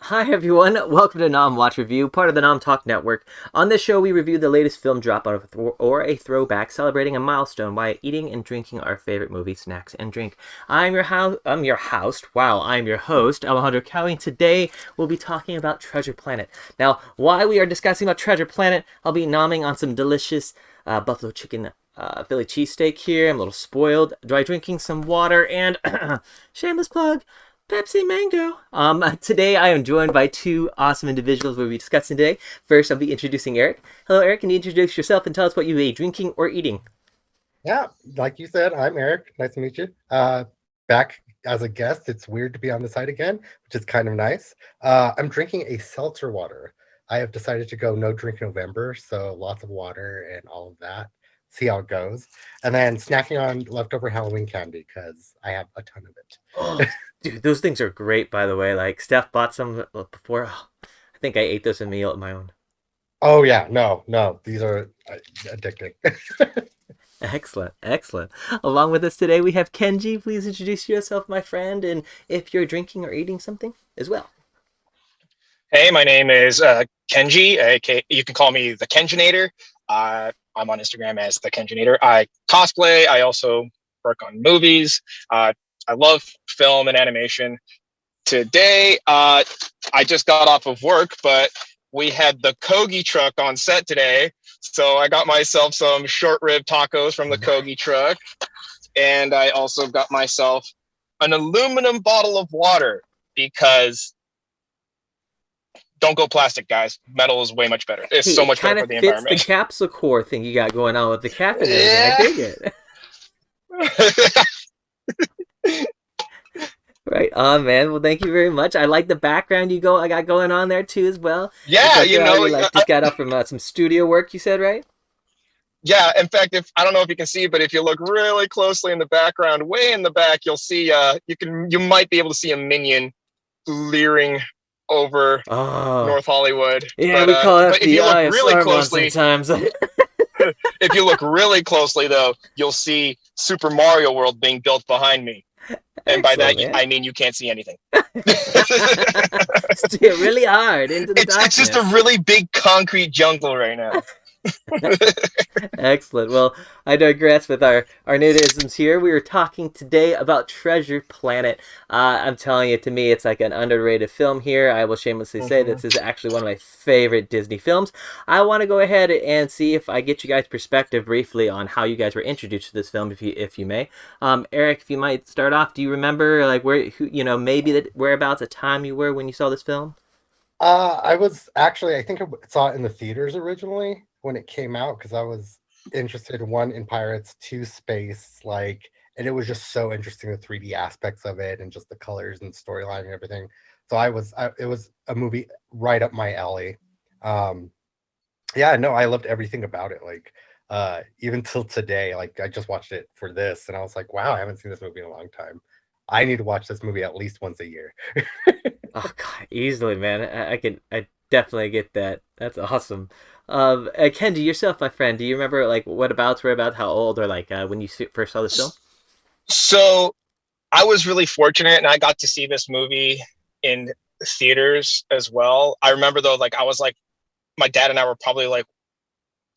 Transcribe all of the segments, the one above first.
Hi everyone, welcome to Nom Watch Review, part of the Nom Talk network. On this show, we review the latest film drop out of or a throwback, celebrating a milestone by eating and drinking our favorite movie snacks and drink. I'm your host. Wow, I'm your host, Alejandro Cowie. And today we'll be talking about Treasure Planet. Now, while we are discussing about Treasure Planet, I'll be nomming on some delicious buffalo chicken Philly cheesesteak here. I'm a little spoiled. Dry drinking some water and shameless plug. Pepsi Mango. Today I am joined by two awesome individuals we'll be discussing today. First, I'll be introducing Eric. Hello, Eric. Can you introduce yourself and tell us what you ate, drinking or eating? Yeah, like you said, I'm Eric. Nice to meet you. Back as a guest, it's weird to be on the site again, which is kind of nice. I'm drinking a seltzer water. I have decided to go no drink November, so lots of water and all of that. See how it goes. And then snacking on leftover Halloween candy because I have a ton of Oh, it. dude, those things are great, by the way. Like, Steph bought some before. Oh, I think I ate those in a meal at my own. Oh, yeah, no, these are addicting. Excellent, excellent. Along with us today, we have Kenji. Please introduce yourself, my friend, and if you're drinking or eating something as well. Hey, my name is Kenji. You can call me the Kenjinator. I'm on Instagram as the Kenjinator. I cosplay. I also work on movies. I love film and animation. Today, I just got off of work, but we had the Kogi truck on set today. So I got myself some short rib tacos from the Kogi truck. And I also got myself an aluminum bottle of water because don't go plastic, guys. Metal is way much better. It's Hey, so it much better kind for of the fits the environment. capsule core thing you got going on with the cap and everything. I Yeah. dig it. Right on, man. Well, thank you very much. I like the background I got going on there too as well. Looks Yeah, like you like just got off from some studio work. You said, right? yeah. In fact, if I don't know if you can see, but if you look really closely in the background, way in the back, you'll see. You might be able to see a minion leering over Oh, North Hollywood. yeah. But We call but if you look FBI a really Saruman closely, sometimes. if you look really closely though, you'll see Super Mario World being built behind me, and by Excellent, that man. I mean you can't see anything. Steer really hard into the It's just a darkness. really big concrete jungle right now. Excellent. Well, I digress with our nerdisms here. We were talking today about Treasure Planet. I'm telling you, to me, it's like an underrated film here. I will shamelessly say Mhm. this is actually one of my favorite Disney films. I want to go ahead and see if I get you guys' perspective briefly on how you guys were introduced to this film, if you may. Eric, if you might start off, do you remember like maybe the whereabouts, a time you were when you saw this film? I was actually, I think I saw it in the theaters originally when it came out because I was interested one in pirates, two space, like, and it was just so interesting the 3D aspects of it and just the colors and storyline and everything. So it was a movie right up my alley. Um, yeah, no, I loved everything about it. Like, even till today, like I just watched it for this, and I was like, wow, I haven't seen this movie in a long time. I need to watch this movie at least once a year. Oh God, easily, man. I definitely get that. That's awesome. Kenji, yourself, my friend, do you remember like whereabouts, how old, or like when you first saw this film? So I was really fortunate and I got to see this movie in theaters as well. I remember though, like I was like my dad and I were probably like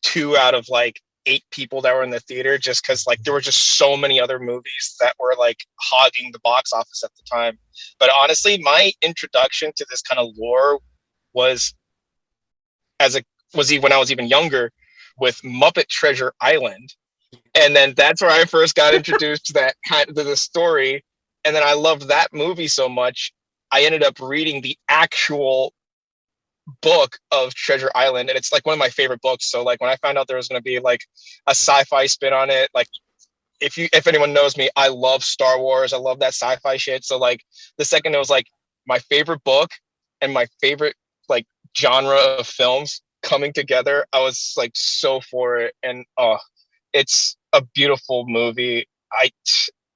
two out of like eight people that were in the theater just because like there were just so many other movies that were like hogging the box office at the time. But honestly, my introduction to this kind of lore was as a was when I was even younger with Muppet Treasure Island. And then that's where I first got introduced to that kind of to the story. And then I loved that movie so much, I ended up reading the actual book of Treasure Island, and it's like one of my favorite books. So like when I found out there was going to be like a sci-fi spin on it, like if anyone knows me, I love Star Wars. I love that sci-fi shit. So like the second it was like my favorite book and my favorite like genre of films coming together, I was like so for it. And it's a beautiful movie. I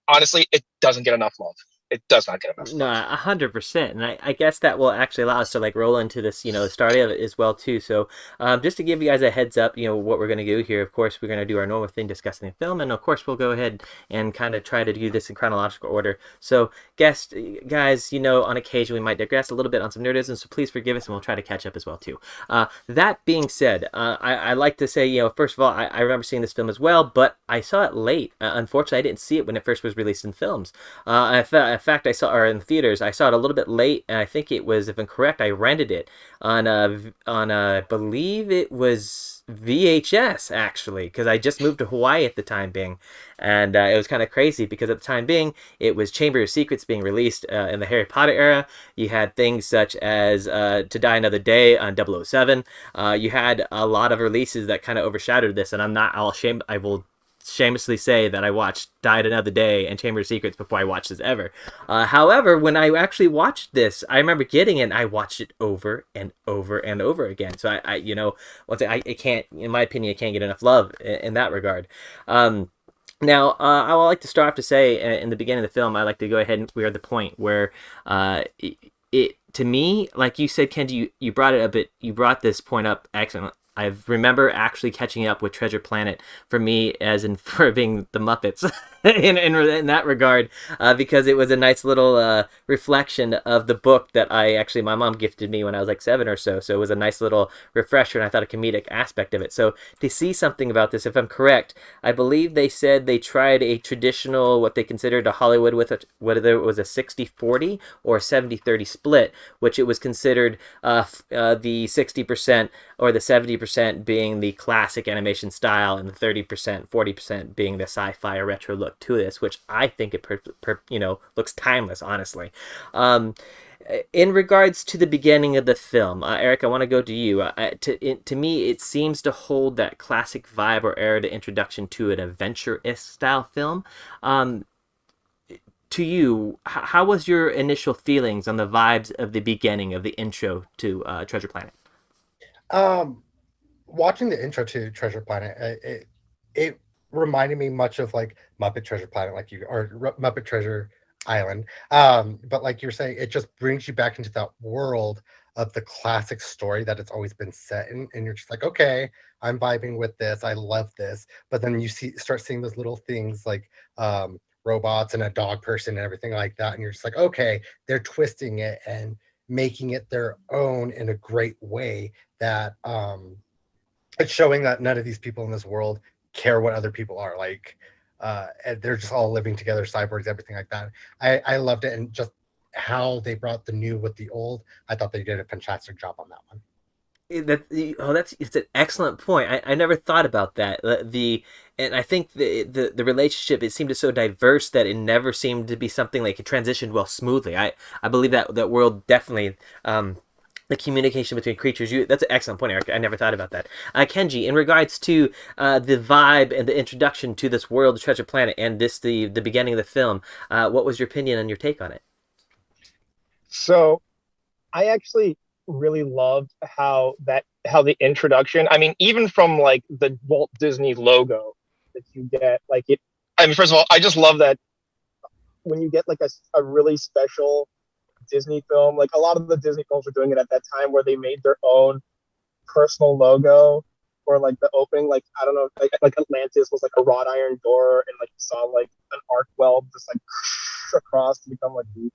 honestly, it doesn't get enough love. it does not get enough No, love. 100%, and I guess that will actually allow us to like roll into this, the start of it as well too. So, just to give you guys a heads up, what we're gonna do here. Of course, we're gonna do our normal thing, discussing the film, and of course, we'll go ahead and kind of try to do this in chronological order. So, guys, on occasion we might digress a little bit on some nerdism, so please forgive us, and we'll try to catch up as well too. That being said, I like to say, first of all, I remember seeing this film as well, but I saw it late. Unfortunately, I didn't see it when it first was released in films. In fact, I saw, or in theaters, I saw it a little bit late, and I think it was, if I'm correct, I rented it I believe it was VHS actually, because I just moved to Hawaii at the time being, and it was kind of crazy because at the time being, it was Chamber of Secrets being released in the Harry Potter era. You had things such as To Die Another Day on 007. You had a lot of releases that kind of overshadowed this, and I will shamelessly say that I watched Died Another Day and Chamber of Secrets before I watched this ever. However, when I actually watched this, I remember getting it and I watched it over and over and over again. So once it can't, in my opinion, it can't get enough love in that regard. Now, I would like to start off to say in the beginning of the film, I like to go ahead and we're the point where it to me, like you said, Kenji, you brought it a bit. You brought this point up excellent. I remember actually catching up with Treasure Planet for me, as in for being the Muppets in that regard, because it was a nice little reflection of the book that my mom gifted me when I was like 7 or so. So it was a nice little refresher, and I thought a comedic aspect of it. So to see something about this, if I'm correct, I believe they said they tried a traditional, what they considered a Hollywood whether it was a 60-40 or 70-30 split, which it was considered the 60% or the 70% being the classic animation style, and the 30%, 40% being the sci-fi or retro look to this, which I think it looks timeless, honestly. In regards to the beginning of the film, Eric, I want to go to you. To me, it seems to hold that classic vibe or era to introduction to an adventure-ish style film. To you, how was your initial feelings on the vibes of the beginning of the intro to Treasure Planet? Watching the intro to Treasure Planet, it reminded me much of like Muppet Treasure Planet, Muppet Treasure Island. But like you're saying, it just brings you back into that world of the classic story that it's always been set in, and you're just like, okay, I'm vibing with this. I love this. But then you start seeing those little things like robots and a dog person and everything like that, and you're just like, okay, they're twisting it and making it their own in a great way that it's showing that none of these people in this world care what other people are like. And they're just all living together, cyborgs, everything like that. I loved it, and just how they brought the new with the old. I thought they did a fantastic job on that one. It's an excellent point. I never thought about that. And I think the relationship, it seemed to so diverse that it never seemed to be something like it transitioned well smoothly. I believe that world definitely. The communication between creatures. That's an excellent point, Eric. I never thought about that. Kenji, in regards to the vibe and the introduction to this world, the Treasure Planet, and the beginning of the film, what was your opinion and your take on it? So, I actually really loved how the introduction. I mean, even from like the Walt Disney logo that you get, like it. I mean, first of all, I just love that when you get like a really special Disney film, like a lot of the Disney films were doing it at that time, where they made their own personal logo, or like the opening, like I don't know, like Atlantis was like a wrought iron door, and like you saw like an arc weld just like across to become like the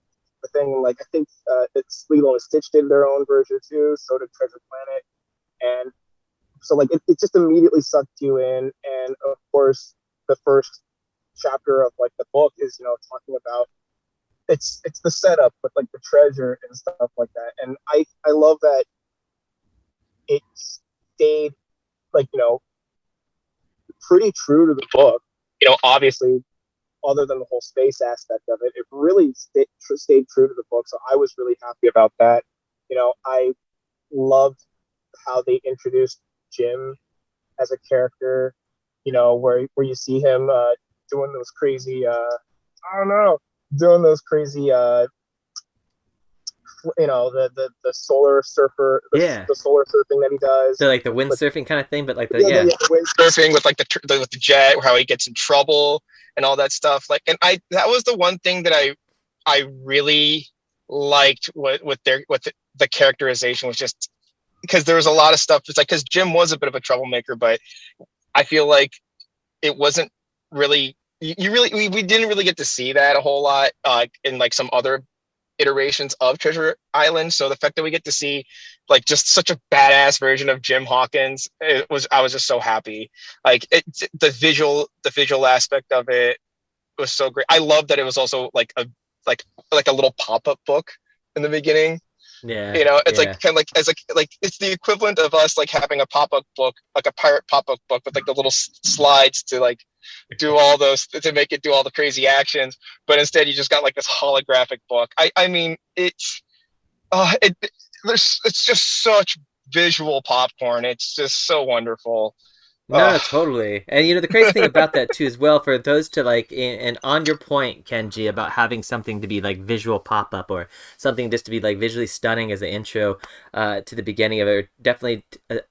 thing. Like I think it's Lilo and Stitch did their own version too, so did Treasure Planet, and so like it just immediately sucked you in. And of course, the first chapter of like the book is talking about it's the setup with like the treasure and stuff like that. And I love that it stayed like pretty true to the book. Obviously, other than the whole space aspect of it, it really stayed true to the book. So I was really happy about that. I loved how they introduced Jim as a character. Where you see him doing those crazy I don't know, doing those crazy the solar surfer, the solar surfing that he does. So like the windsurfing kind of thing, but like the windsurfing with like with the jet, how he gets in trouble and all that stuff. Like, and that was the one thing that I I really liked what the characterization was, just because there was a lot of stuff. It's like, because Jim was a bit of a troublemaker, but I feel like it wasn't really, you really, we didn't really get to see that a whole lot in like some other iterations of Treasure Island. So the fact that we get to see like just such a badass version of Jim Hawkins, I was just so happy. Like the visual aspect of it was so great. I love that it was also like like a little pop-up book in the beginning. Yeah, You know, it's like yeah. kind of like as like it's the equivalent of us like having a pop-up book, like a pirate pop-up book with like the little slides to like do all those, to make it do all the crazy actions, but instead you just got like this holographic book. I mean, it it's just such visual popcorn. It's just so wonderful. No, uh no, totally. And the crazy thing about that too, as well, for those to like, and on your point, Kenji, about having something to be like visual pop up or something just to be like visually stunning as the intro to the beginning of it, or definitely,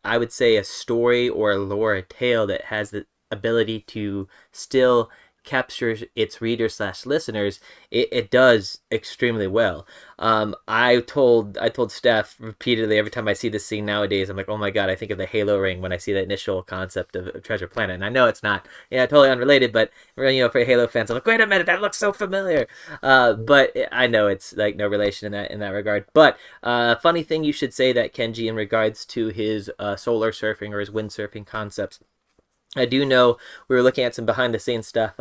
I would say a story or a lore, a tale that has the ability to still capture its readers slash listeners. It does extremely well. I told Steph repeatedly every time I see this scene nowadays. I'm like, oh my god, I think of the Halo ring when I see the initial concept of Treasure Planet. And I know it's not, totally unrelated, but for Halo fans, I'm like, wait a minute, that looks so familiar. But I know it's like no relation in that regard. But funny thing you should say that, Kenji, in regards to his solar surfing or his windsurfing concepts. I do know we were looking at some behind the scenes stuff.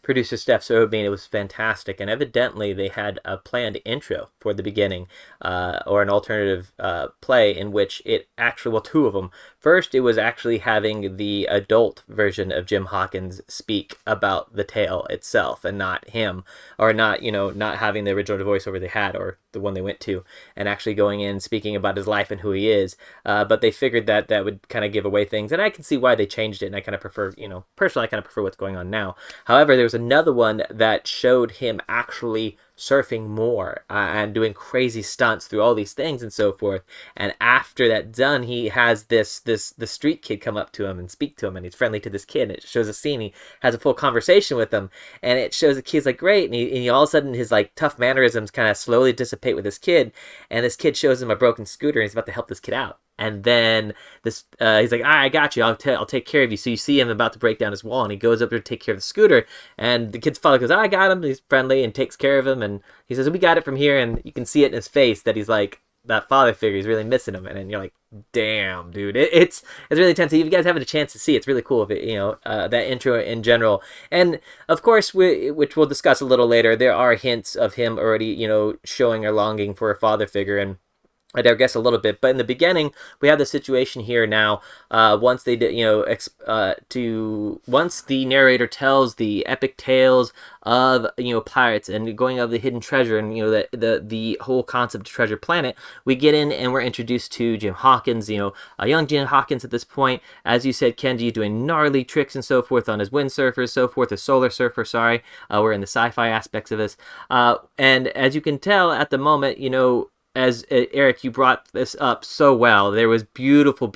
Producer Steph Sobine, it was fantastic, and evidently they had a planned intro for the beginning, or an alternative play in which it actually, well, two of them. First, it was actually having the adult version of Jim Hawkins speak about the tale itself, and not him, or not having the original voiceover they had, or the one they went to, and actually going in speaking about his life and who he is. But they figured that that would kind of give away things, and I can see why they changed it, and I kind of prefer, personally, I kind of prefer what's going on now. However, there was another one that showed him actually surfing more, and doing crazy stunts through all these things and so forth. And after that's done, he has the street kid come up to him and speak to him, and he's friendly to this kid. And it shows a scene. He has a full conversation with him, and it shows the kid's like great, and all of a sudden his like tough mannerisms kind of slowly dissipate with this kid, and this kid shows him a broken scooter, and he's about to help this kid out. And then he's like, I got you. I'll take care of you. So you see him about to break down his wall, and he goes up there to take care of the scooter. And the kid's father goes, I got him. He's friendly and takes care of him. And he says, we got it from here. And you can see it in his face that he's like, that father figure is really missing him. And then you're like, damn, dude, it's really intense. If you guys haven't a chance to see it, it's really cool. If it, that intro in general. And of course, which we'll discuss a little later, there are hints of him already, showing a longing for a father figure. And I guess a little bit, but in the beginning, we have the situation here now. Once they did, once the narrator tells the epic tales of pirates and going of the hidden treasure, and the whole concept of Treasure Planet, we get in and we're introduced to Jim Hawkins. A young Jim Hawkins at this point, as you said, Kenji, doing gnarly tricks and so forth on his windsurfer, so forth, a solar surfer. Sorry, we're in the sci-fi aspects of this, and as you can tell at the moment, as Eric, you brought this up so well. There was beautiful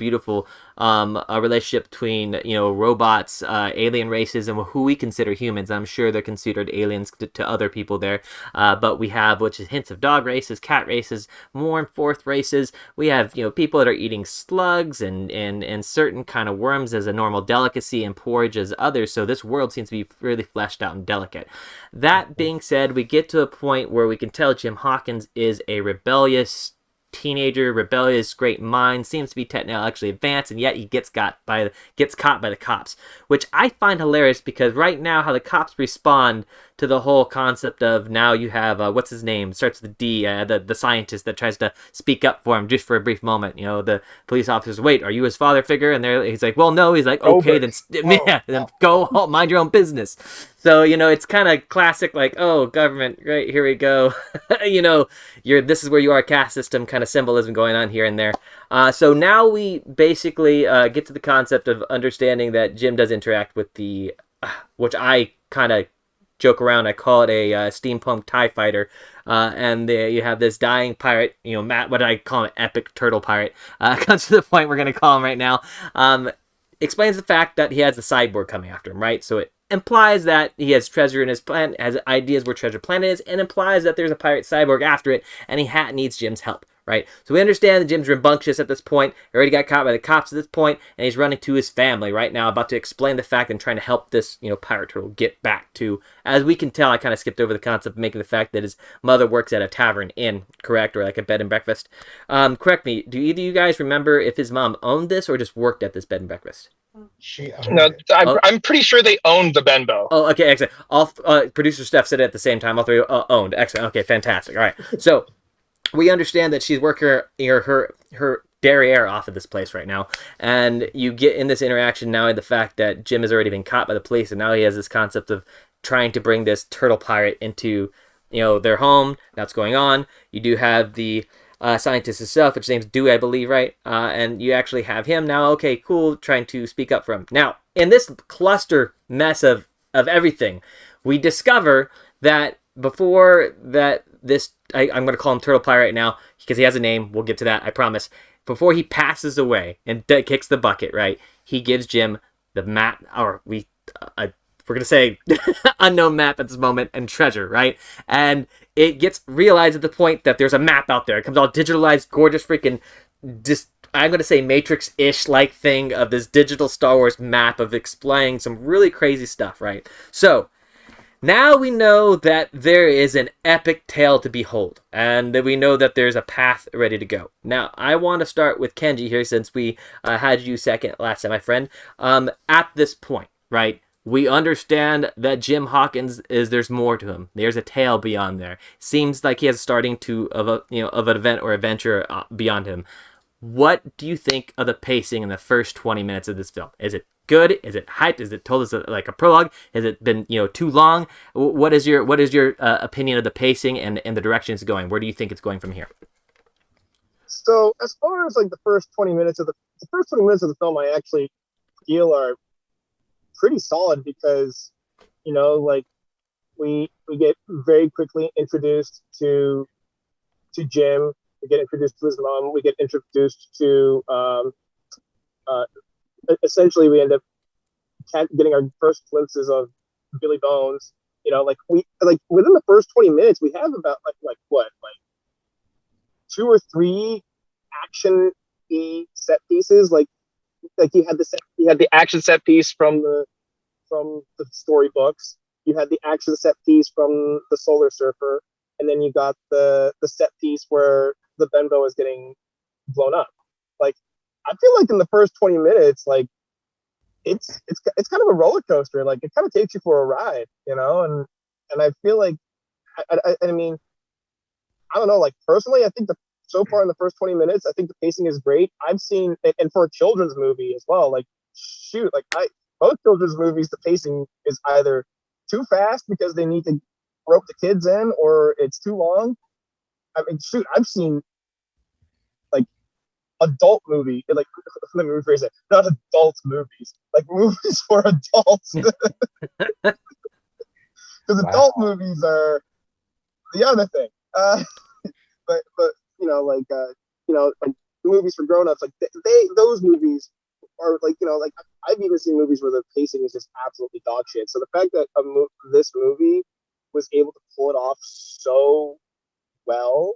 a relationship between robots, alien races, and who we consider humans. I'm sure they're considered aliens to other people there, but we have which is hints of dog races, cat races, more and fourth races. We have people that are eating slugs and certain kind of worms as a normal delicacy, and porridge as others. So this world seems to be really fleshed out and delicate. That being said, we get to a point where we can tell Jim Hawkins is a rebellious teenager, rebellious, great mind, seems to be technologically advanced, and yet he gets caught by the cops, which I find hilarious, because right now how the cops respond to the whole concept of, now you have what's his name, starts with the D, the scientist that tries to speak up for him just for a brief moment. The police officers, wait, are you his father figure? And he's like, well, no. He's like, okay, then go home, mind your own business. So it's kind of classic, like, oh, government, right, here we go. This is where you are, caste system kind of symbolism going on here and there. So now we basically get to the concept of understanding that Jim does interact with the, which I kind of joke around, I call it a steampunk TIE fighter, and you have this dying pirate, Matt, what I call an epic turtle pirate, comes to the point we're going to call him right now, explains the fact that he has a cyborg coming after him, right? So implies that he has treasure in his plan, has ideas where Treasure Planet is, and implies that there's a pirate cyborg after it, and he needs Jim's help. Right? So we understand that Jim's rambunctious at this point, already got caught by the cops at this point, and he's running to his family right now, about to explain the fact and trying to help this, pirate turtle get back to, as we can tell, I kind of skipped over the concept of making the fact that his mother works at a tavern inn, correct? Or like a bed and breakfast. Correct me, do either of you guys remember if his mom owned this or just worked at this bed and breakfast? She No, owned it. I'm pretty sure they owned the Benbow. Oh, okay, excellent. All producer Steph said it at the same time. All three owned. Excellent. Okay, fantastic. All right. So we understand that she's working her derriere off of this place right now, and you get in this interaction now the fact that Jim has already been caught by the police, and now he has this concept of trying to bring this turtle pirate into their home. That's going on. You do have the scientist himself, which name's Dewey, I believe, right? And you actually have him now. Okay, cool. Trying to speak up for him. Now, in this cluster mess of everything, we discover that before that this, I'm going to call him Turtle Pirate right now because he has a name. We'll get to that, I promise. Before he passes away and kicks the bucket, right? He gives Jim the map, or we're going to say unknown map at this moment, and treasure, right? And it gets realized at the point that there's a map out there. It comes all digitalized, gorgeous, freaking, just, I'm going to say Matrix-ish like thing of this digital Star Wars map of explaining some really crazy stuff, right? So now we know that there is an epic tale to behold, and that we know that there's a path ready to go. Now, I want to start with Kenji here, since we had you second last time, my friend. At this point, right, we understand that Jim Hawkins there's more to him. There's a tale beyond there. Seems like he has starting of an event or adventure beyond him. What do you think of the pacing in the first 20 minutes of this film? Is it good? Is it hyped? Is it told us like a prologue? Has it been too long? What is your opinion of the pacing and the direction it's going? Where do you think it's going from here? So as far as like the first 20 minutes of the film, I actually feel are pretty solid because like we get very quickly introduced to Jim. We get introduced to his mom. We get introduced to essentially we end up getting our first glimpses of Billy Bones. Like within the first 20 minutes, we have about like 2 or 3 action set pieces. Like you had the action set piece from the storybooks. You had the action set piece from the Solar Surfer, and then you got the set piece where the Benbow is getting blown up. Like, I feel like in the first 20 minutes, like it's kind of a roller coaster. Like, it kind of takes you for a ride, and I feel like I mean, I don't know, like personally, I think so far in the first 20 minutes, I think the pacing is great. I've seen, and for a children's movie as well, like shoot, like most children's movies, the pacing is either too fast because they need to rope the kids in, or it's too long. I mean, shoot, I've seen like adult movie, like let me rephrase it, not adult movies, like movies for adults. Because adult movies are the other thing. But like movies for grown-ups, like those movies are like, like I've even seen movies where the pacing is just absolutely dog shit. So the fact that this movie was able to pull it off so well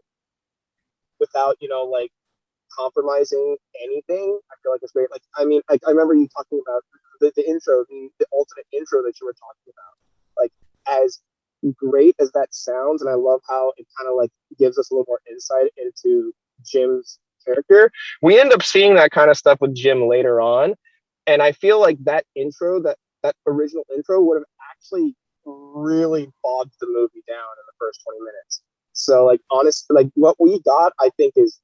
without, like compromising anything, I feel like it's great. Like, I mean, I remember you talking about the intro, the alternate intro that you were talking about. Like, as great as that sounds, and I love how it kind of like gives us a little more insight into Jim's character. We end up seeing that kind of stuff with Jim later on, and I feel like that intro, that original intro, would have actually really bogged the movie down in the first 20 minutes. So like, honestly, like what we got, I think is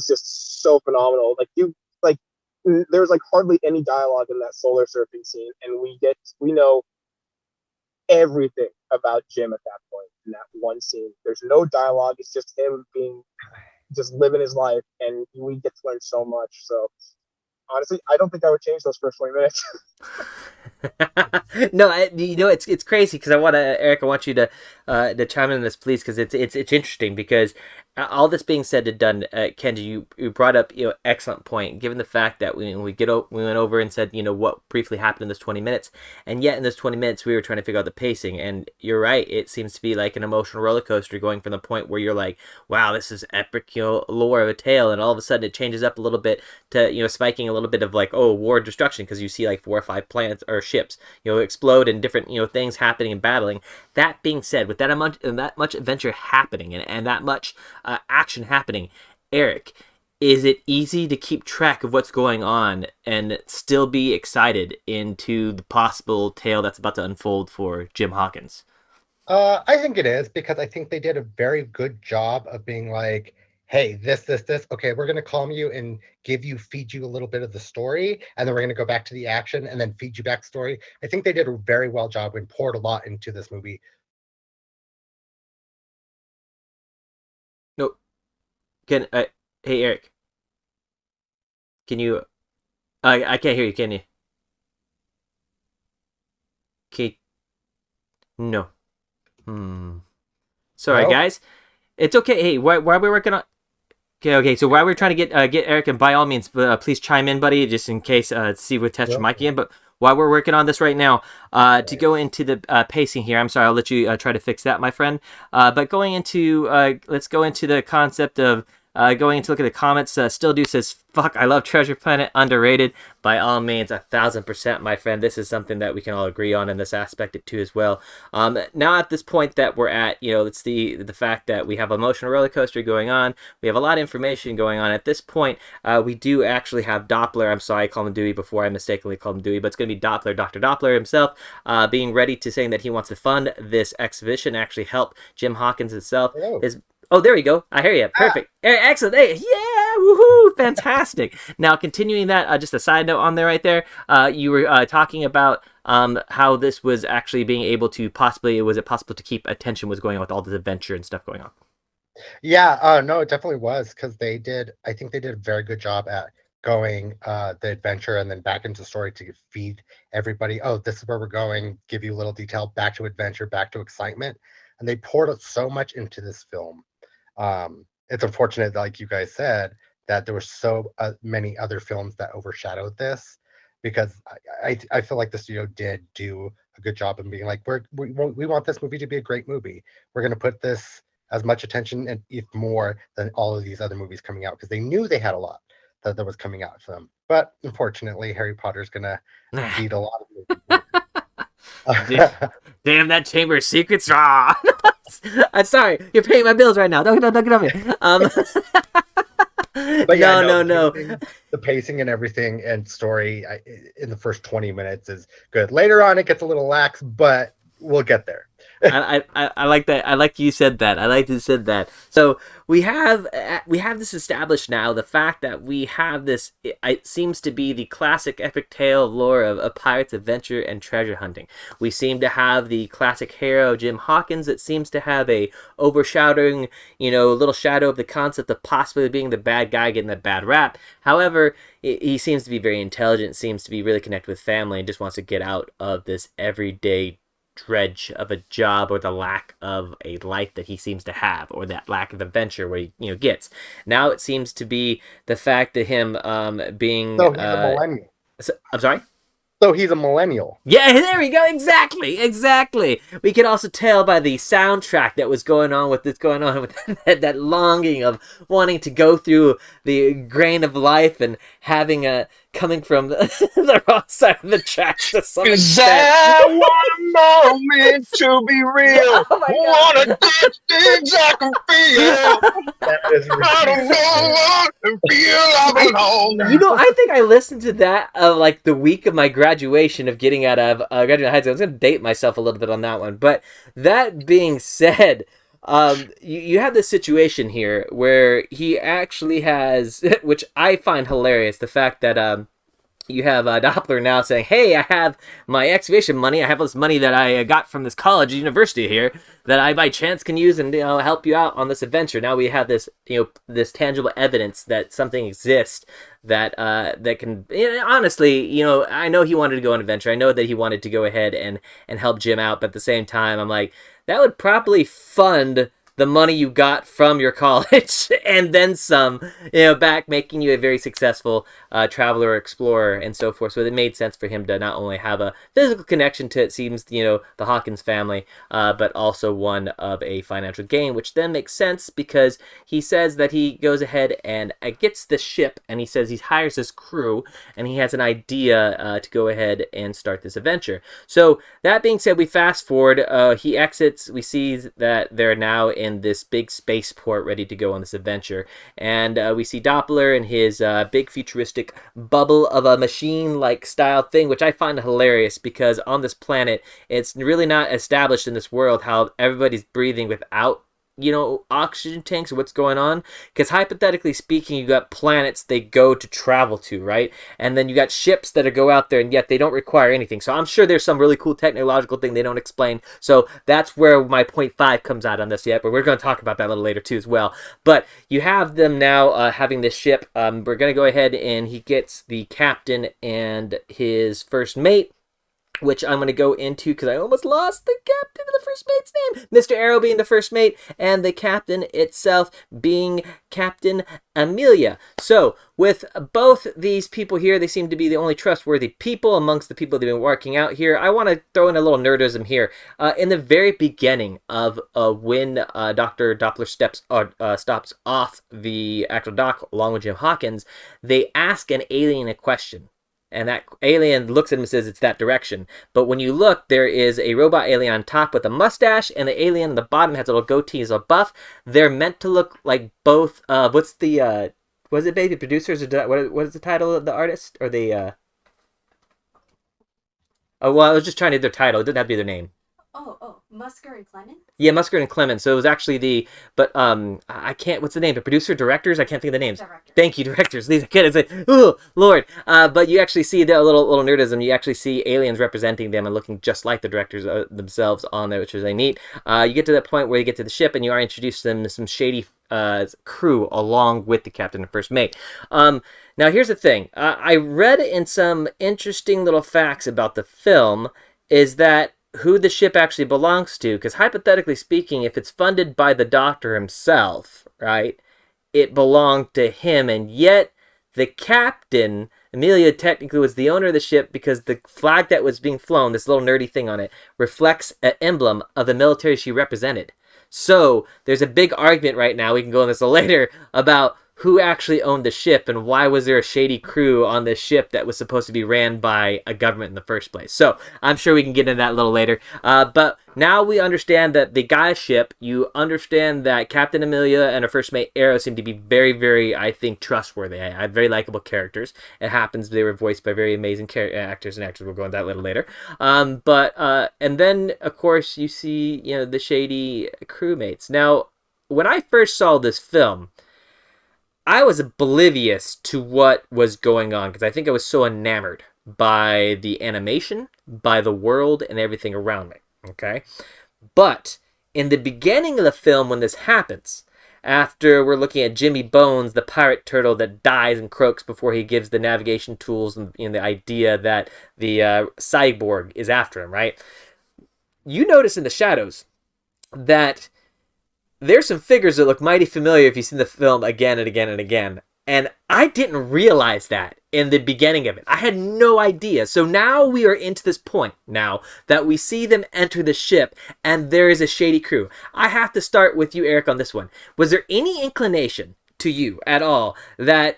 just so phenomenal. Like there's like hardly any dialogue in that solar surfing scene, and we know everything about Jim at that point in that one scene. There's no dialogue. It's just him just living his life, and we get to learn so much. So honestly, I don't think I would change those first 20 minutes. No, it's crazy because Eric, I want you to chime in on this, please, because it's interesting because all this being said and done, Kenji, you brought up excellent point. Given the fact that we went over and said what briefly happened in this 20 minutes, and yet in this 20 minutes we were trying to figure out the pacing. And you're right, it seems to be like an emotional roller coaster, going from the point where you're like, wow, this is epic, lore of a tale, and all of a sudden it changes up a little bit to spiking a little bit of like, oh, war and destruction, because you see like 4 or 5 planets or ships explode and different things happening and battling. That being said, with that much adventure happening and that much action happening, Erric, is it easy to keep track of what's going on and still be excited into the possible tale that's about to unfold for Jim Hawkins? I think it is, because I think they did a very good job of being like, hey, this. Okay, we're going to calm you and feed you a little bit of the story, and then we're going to go back to the action and then feed you back story. I think they did a very well job and poured a lot into this movie. No, hey Erric, can you? I can't hear you. Can you? Okay. No. Sorry, No? guys. It's okay. Hey, while we're working on. Okay. So while we're trying to get Erric, and by all means, please chime in, buddy, just in case see if we test your mic again. But while we're working on this right now, to go into the pacing here, I'm sorry, I'll let you try to fix that, my friend. But going into let's go into the concept of going to look at the comments. Still Do says, fuck, I love Treasure Planet, underrated. By all means, 1,000%, my friend. This is something that we can all agree on in this aspect too as well. Now at this point that we're at, it's the fact that we have an emotional roller coaster going on. We have a lot of information going on. At this point, we do actually have Doppler. I'm sorry, I called him Dewey before. I mistakenly called him Dewey, but it's going to be Doppler, Dr. Doppler himself, being ready to saying that he wants to fund this exhibition, actually help Jim Hawkins himself. Hello. Oh, there we go. I hear you. Perfect. Excellent. Hey, yeah, woohoo, fantastic. Now, continuing that, just a side note on there right there, you were talking about how this was actually being able to was it possible to keep attention was going on with all this adventure and stuff going on? Yeah, no, it definitely was, because I think they did a very good job at going the adventure and then back into story to feed everybody. Oh, this is where we're going, give you a little detail, back to adventure, back to excitement. And they poured so much into this film. It's unfortunate, like you guys said, that there were so many other films that overshadowed this, because I feel like the studio did do a good job of being like, we want this movie to be a great movie. We're going to put this as much attention, and if more than all of these other movies coming out, because they knew they had a lot that was coming out for them. But unfortunately, Harry Potter's going to beat a lot of movies. Damn that Chamber of Secrets! I'm sorry, you're paying my bills right now. Don't get on me. But yeah, no. The pacing and everything and story in the first 20 minutes is good. Later on, it gets a little lax, but we'll get there. I like that. I like you said that. I like you said that. So we have this established now. The fact that we have this, it seems to be the classic epic tale of lore of pirates, adventure, and treasure hunting. We seem to have the classic hero Jim Hawkins that seems to have a overshadowing, little shadow of the concept of possibly being the bad guy getting the bad rap. However, he seems to be very intelligent, seems to be really connected with family, and just wants to get out of this everyday dredge of a job, or the lack of a life that he seems to have, or that lack of adventure where he gets. Now it seems to be the fact that him being So he's a millennial. I'm sorry? So he's a millennial. Yeah, there we go. Exactly. We can also tell by the soundtrack that was going on with that longing of wanting to go through the grain of life and having coming from the wrong side of the tracks to some extent. I want a moment to be real. Oh my God. Wanna touch things I can feel. That is I don't know what to feel. I belong. I think I listened to that like the week of my graduation of getting out of graduate high school. I was going to date myself a little bit on that one. But that being said, you have this situation here where he actually has, which I find hilarious, the fact that you have Doppler now saying, hey, I have my excavation money. I have this money that I got from this college, university here, that I by chance can use and help you out on this adventure. Now we have this, this tangible evidence that something exists that that can, honestly, I know he wanted to go on an adventure. I know that he wanted to go ahead and help Jim out, but at the same time, I'm like, that would probably fund the money you got from your college and then some, back, making you a very successful traveler, explorer, and so forth. So it made sense for him to not only have a physical connection to, it seems, the Hawkins family, but also one of a financial gain, which then makes sense because he says that he goes ahead and gets the ship, and he says he hires his crew, and he has an idea to go ahead and start this adventure. So that being said, we fast forward. He exits. We see that they're now in this big spaceport ready to go on this adventure. And we see Doppler and his big futuristic bubble of a machine-like style thing, which I find hilarious because on this planet, it's really not established in this world how everybody's breathing without oxygen tanks or what's going on, because hypothetically speaking, you got planets they go to travel to, right? And then you got ships that go out there, and yet they don't require anything. So I'm sure there's some really cool technological thing they don't explain. So that's where my 0.5 comes out on this yet, but we're going to talk about that a little later too as well. But you have them now having this ship. We're going to go ahead, and he gets the captain and his first mate, which I'm going to go into because I almost lost the captain and the first mate's name. Mr. Arrow being the first mate, and the captain itself being Captain Amelia. So, with both these people here, they seem to be the only trustworthy people amongst the people that have been working out here. I want to throw in a little nerdism here. In the very beginning of when Dr. Doppler stops off the actual dock along with Jim Hawkins, they ask an alien a question. And that alien looks at him and says it's that direction. But when you look, there is a robot alien on top with a mustache, and the alien on the bottom has a little goatee as a buff. They're meant to look like both. Was it Baby Producers? Or what is the title of the artist? Or the... Oh, well, I was just trying to get their title. It didn't have to be their name. Oh, Musker and Clemens? Yeah, Musker and Clemens. So it was actually I can't, what's the name? The producer, directors? I can't think of the names. Director. Thank you, directors. These kids, it's like, oh, Lord. But you actually see the little nerdism. You actually see aliens representing them and looking just like the directors themselves on there, which is really neat. You get to that point where you get to the ship and you are introduced to them to some shady crew along with the captain and first mate. Now, here's the thing. I read in some interesting little facts about the film is that who the ship actually belongs to, because hypothetically speaking, if it's funded by the Doctor himself, right, it belonged to him, and yet the captain, Amelia, technically was the owner of the ship because the flag that was being flown, this little nerdy thing on it, reflects an emblem of the military she represented. So there's a big argument right now, we can go on this later, about who actually owned the ship and why was there a shady crew on this ship that was supposed to be ran by a government in the first place. So I'm sure we can get into that a little later. But now we understand that the Gaia ship, you understand that Captain Amelia and her first mate Arrow seem to be very, very, I think, trustworthy. I had very likable characters. It happens they were voiced by very amazing actors and actors. We'll go into that a little later. And then, of course, you see, the shady crewmates. Now, when I first saw this film, I was oblivious to what was going on because I think I was so enamored by the animation, by the world, and everything around me, okay? But in the beginning of the film, when this happens, after we're looking at Jimmy Bones, the pirate turtle that dies and croaks before he gives the navigation tools and the idea that the cyborg is after him, right? You notice in the shadows that there's some figures that look mighty familiar if you've seen the film again and again and again. And I didn't realize that in the beginning of it. I had no idea. So now we are into this point now that we see them enter the ship and there is a shady crew. I have to start with you, Eric, on this one. Was there any inclination to you at all that,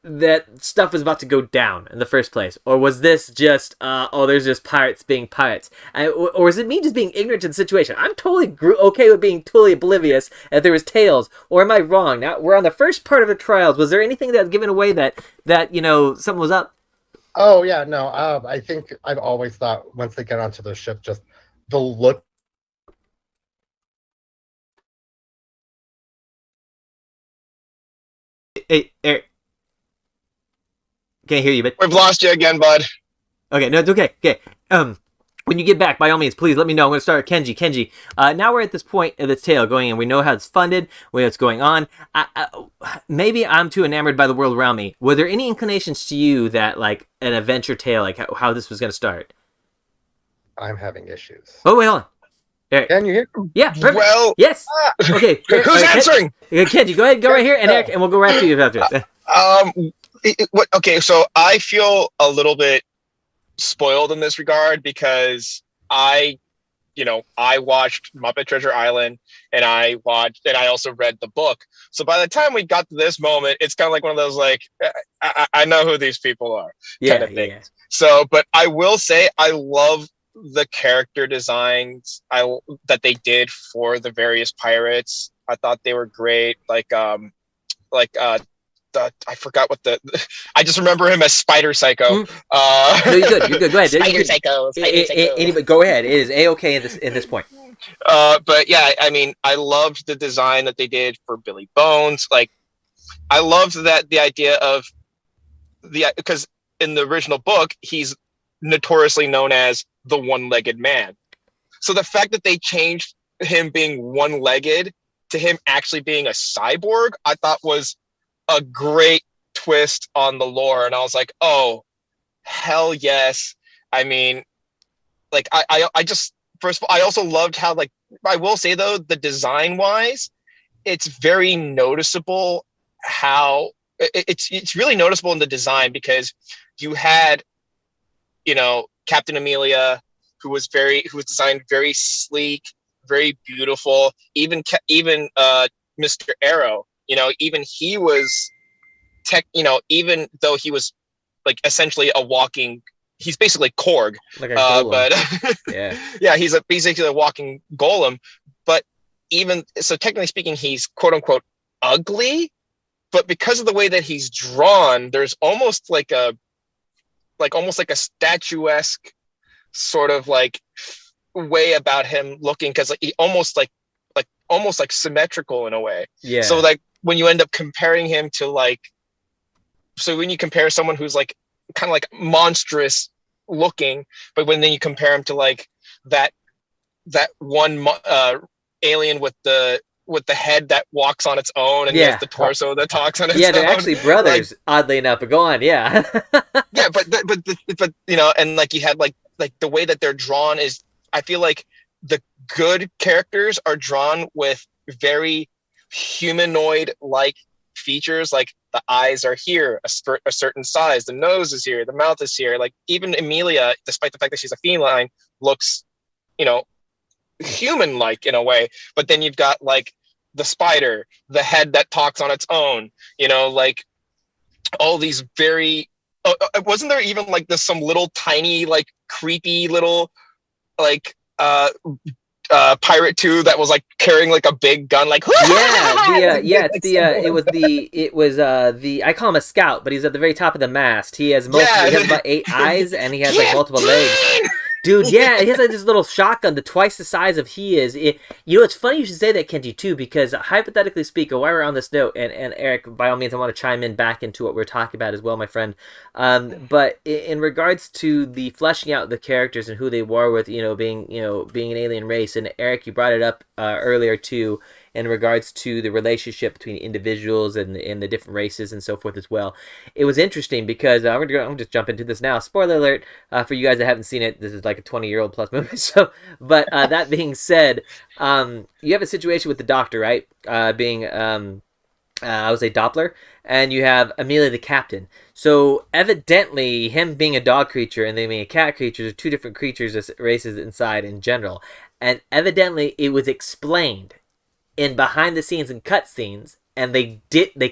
that stuff was about to go down in the first place? Or was this just, there's just pirates being pirates? Or is it me just being ignorant to the situation? I'm totally okay with being totally oblivious if there was tales. Or am I wrong? Now, we're on the first part of the trials. Was there anything that was given away that something was up? Oh, yeah, no. I think I've always thought once they get onto the ship, just the look. Hey, Eric. Can't hear you, but We've lost you again, bud. okay, no, it's okay. Okay, when you get back, by all means, please let me know. I'm going to start with Kenji. Kenji, now we're at this point of the tale going, and we know how it's funded, we know what's going on. Maybe I'm too enamored by the world around me. Were there any inclinations to you that, like, an adventure tale, like how this was going to start? I'm having issues. Oh, wait, hold on. Eric. Can you hear? Yeah, perfect. Well, Yes. Okay. who's answering? Kenji, go ahead. Go right here, and Eric, and we'll go right to you after this. Okay, so I feel a little bit spoiled in this regard because I watched Muppet Treasure Island, and I also read the book. So by the time we got to this moment, it's kind of like one of those like, I know who these people are kind of things. Yeah. So, but I will say I love the character designs that they did for the various pirates. I thought they were great. I forgot what I just remember him as Spider Psycho. No, you're good. You're good. Go ahead. Spider Psycho. Anybody, go ahead. It is A-okay in this point. But yeah, I mean, I loved the design that they did for Billy Bones. Like, I loved the idea of because in the original book, he's notoriously known as the one-legged man. So the fact that they changed him being one-legged to him actually being a cyborg, I thought was a great twist on the lore. And I was like, oh, hell yes. I mean, like, I just, first of all, I also loved how, like, I will say though, the design wise, it's very noticeable how it's really noticeable in the design, because you had, Captain Amelia, who was designed very sleek, very beautiful. Even Mr. Arrow, even he was even though he was like essentially a walking, he's basically Korg, like a golem. But yeah, he's basically a walking golem. But even so, technically speaking, he's quote unquote ugly, but because of the way that he's drawn, there's almost like a statuesque sort of like way about him looking, because like he almost like symmetrical in a way. Yeah. So like when you end up comparing him to when you compare someone who's like kind of like monstrous looking, but then you compare him to like that one alien with the head that walks on its own, and he has the torso that talks on its own. Yeah, they're actually brothers, oddly enough. But go on, yeah. Yeah, but and like you had like the way that they're drawn is, I feel like the good characters are drawn with very humanoid-like features. Like the eyes are here, a certain size, the nose is here, the mouth is here. Like even Amelia, despite the fact that she's a feline, looks, human-like in a way. But then you've got like the spider, the head that talks on its own, like all these very. Wasn't there even like some little tiny like creepy little like pirate too that was like carrying like a big gun, like it was the I call him a scout, but he's at the very top of the mast. He has he has about 8 eyes, and he has like multiple legs. Dude, yeah, he has like this little shotgun that's twice the size of he is. It's funny you should say that, Kenji, too, because hypothetically speaking, while we're on this note, and Eric, by all means, I want to chime in back into what we're talking about as well, my friend. But in regards to the fleshing out the characters and who they were with, being an alien race, and Eric, you brought it up earlier too, in regards to the relationship between individuals and the different races and so forth as well. It was interesting because I'm gonna just jump into this now. Spoiler alert for you guys that haven't seen it. This is like a 20-year-old plus movie. So, but that being said, you have a situation with the Doctor, right? Being I would say Doppler, and you have Amelia the captain. So evidently, him being a dog creature and they being a cat creature are two different creatures as races inside in general. And evidently, it was explained in behind the scenes and cut scenes, and they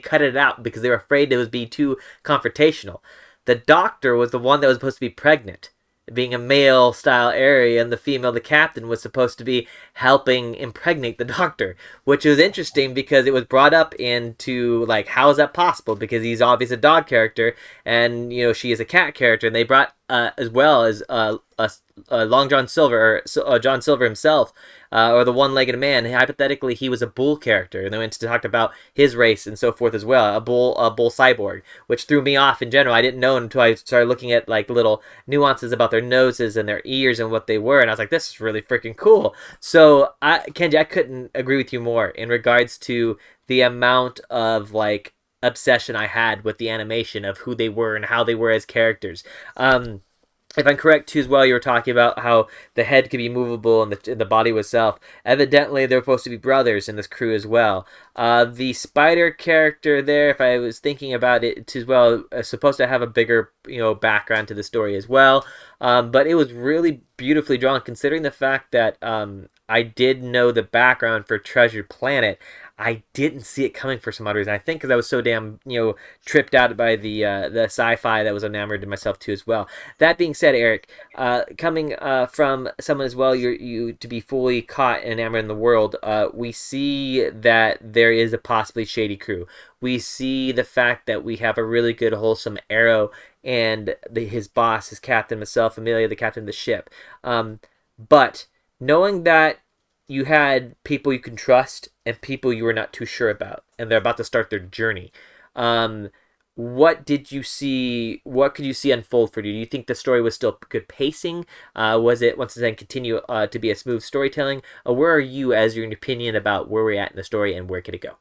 cut it out because they were afraid it would be too confrontational. The Doctor was the one that was supposed to be pregnant, being a male style area, and the female, the captain, was supposed to be helping impregnate the Doctor, which was interesting because it was brought up into like, how is that possible? Because he's obviously a dog character, and she is a cat character, and they brought as well as Long John Silver, or John Silver himself, or the one-legged man. Hypothetically, he was a bull character, and they went to talk about his race and so forth as well, a bull cyborg, which threw me off in general. I didn't know until I started looking at like little nuances about their noses and their ears and what they were, and I was like, this is really freaking cool. So, Kenji, I couldn't agree with you more in regards to the amount of like obsession I had with the animation of who they were and how they were as characters. if I'm correct too as well, you were talking about how the head could be movable and the body was self. Evidently, they're supposed to be brothers in this crew as well. The spider character there, if I was thinking about it too as well, is supposed to have a bigger background to the story as well. But it was really beautifully drawn, considering the fact that I did know the background for Treasure Planet. I didn't see it coming for some odd reason. I think because I was so damn tripped out by the sci-fi that was enamored to myself too as well. That being said, Eric, coming from someone as well, you to be fully caught and enamored in the world, we see that there is a possibly shady crew. We see the fact that we have a really good, wholesome Arrow and his boss, his captain, himself, Amelia, the captain of the ship. But knowing that you had people you can trust and people you were not too sure about, and they're about to start their journey. What did you see? What could you see unfold for you? Do you think the story was still good pacing? Was it once again continue to be a smooth storytelling? Where are you as your opinion about where we're at in the story and where could it go?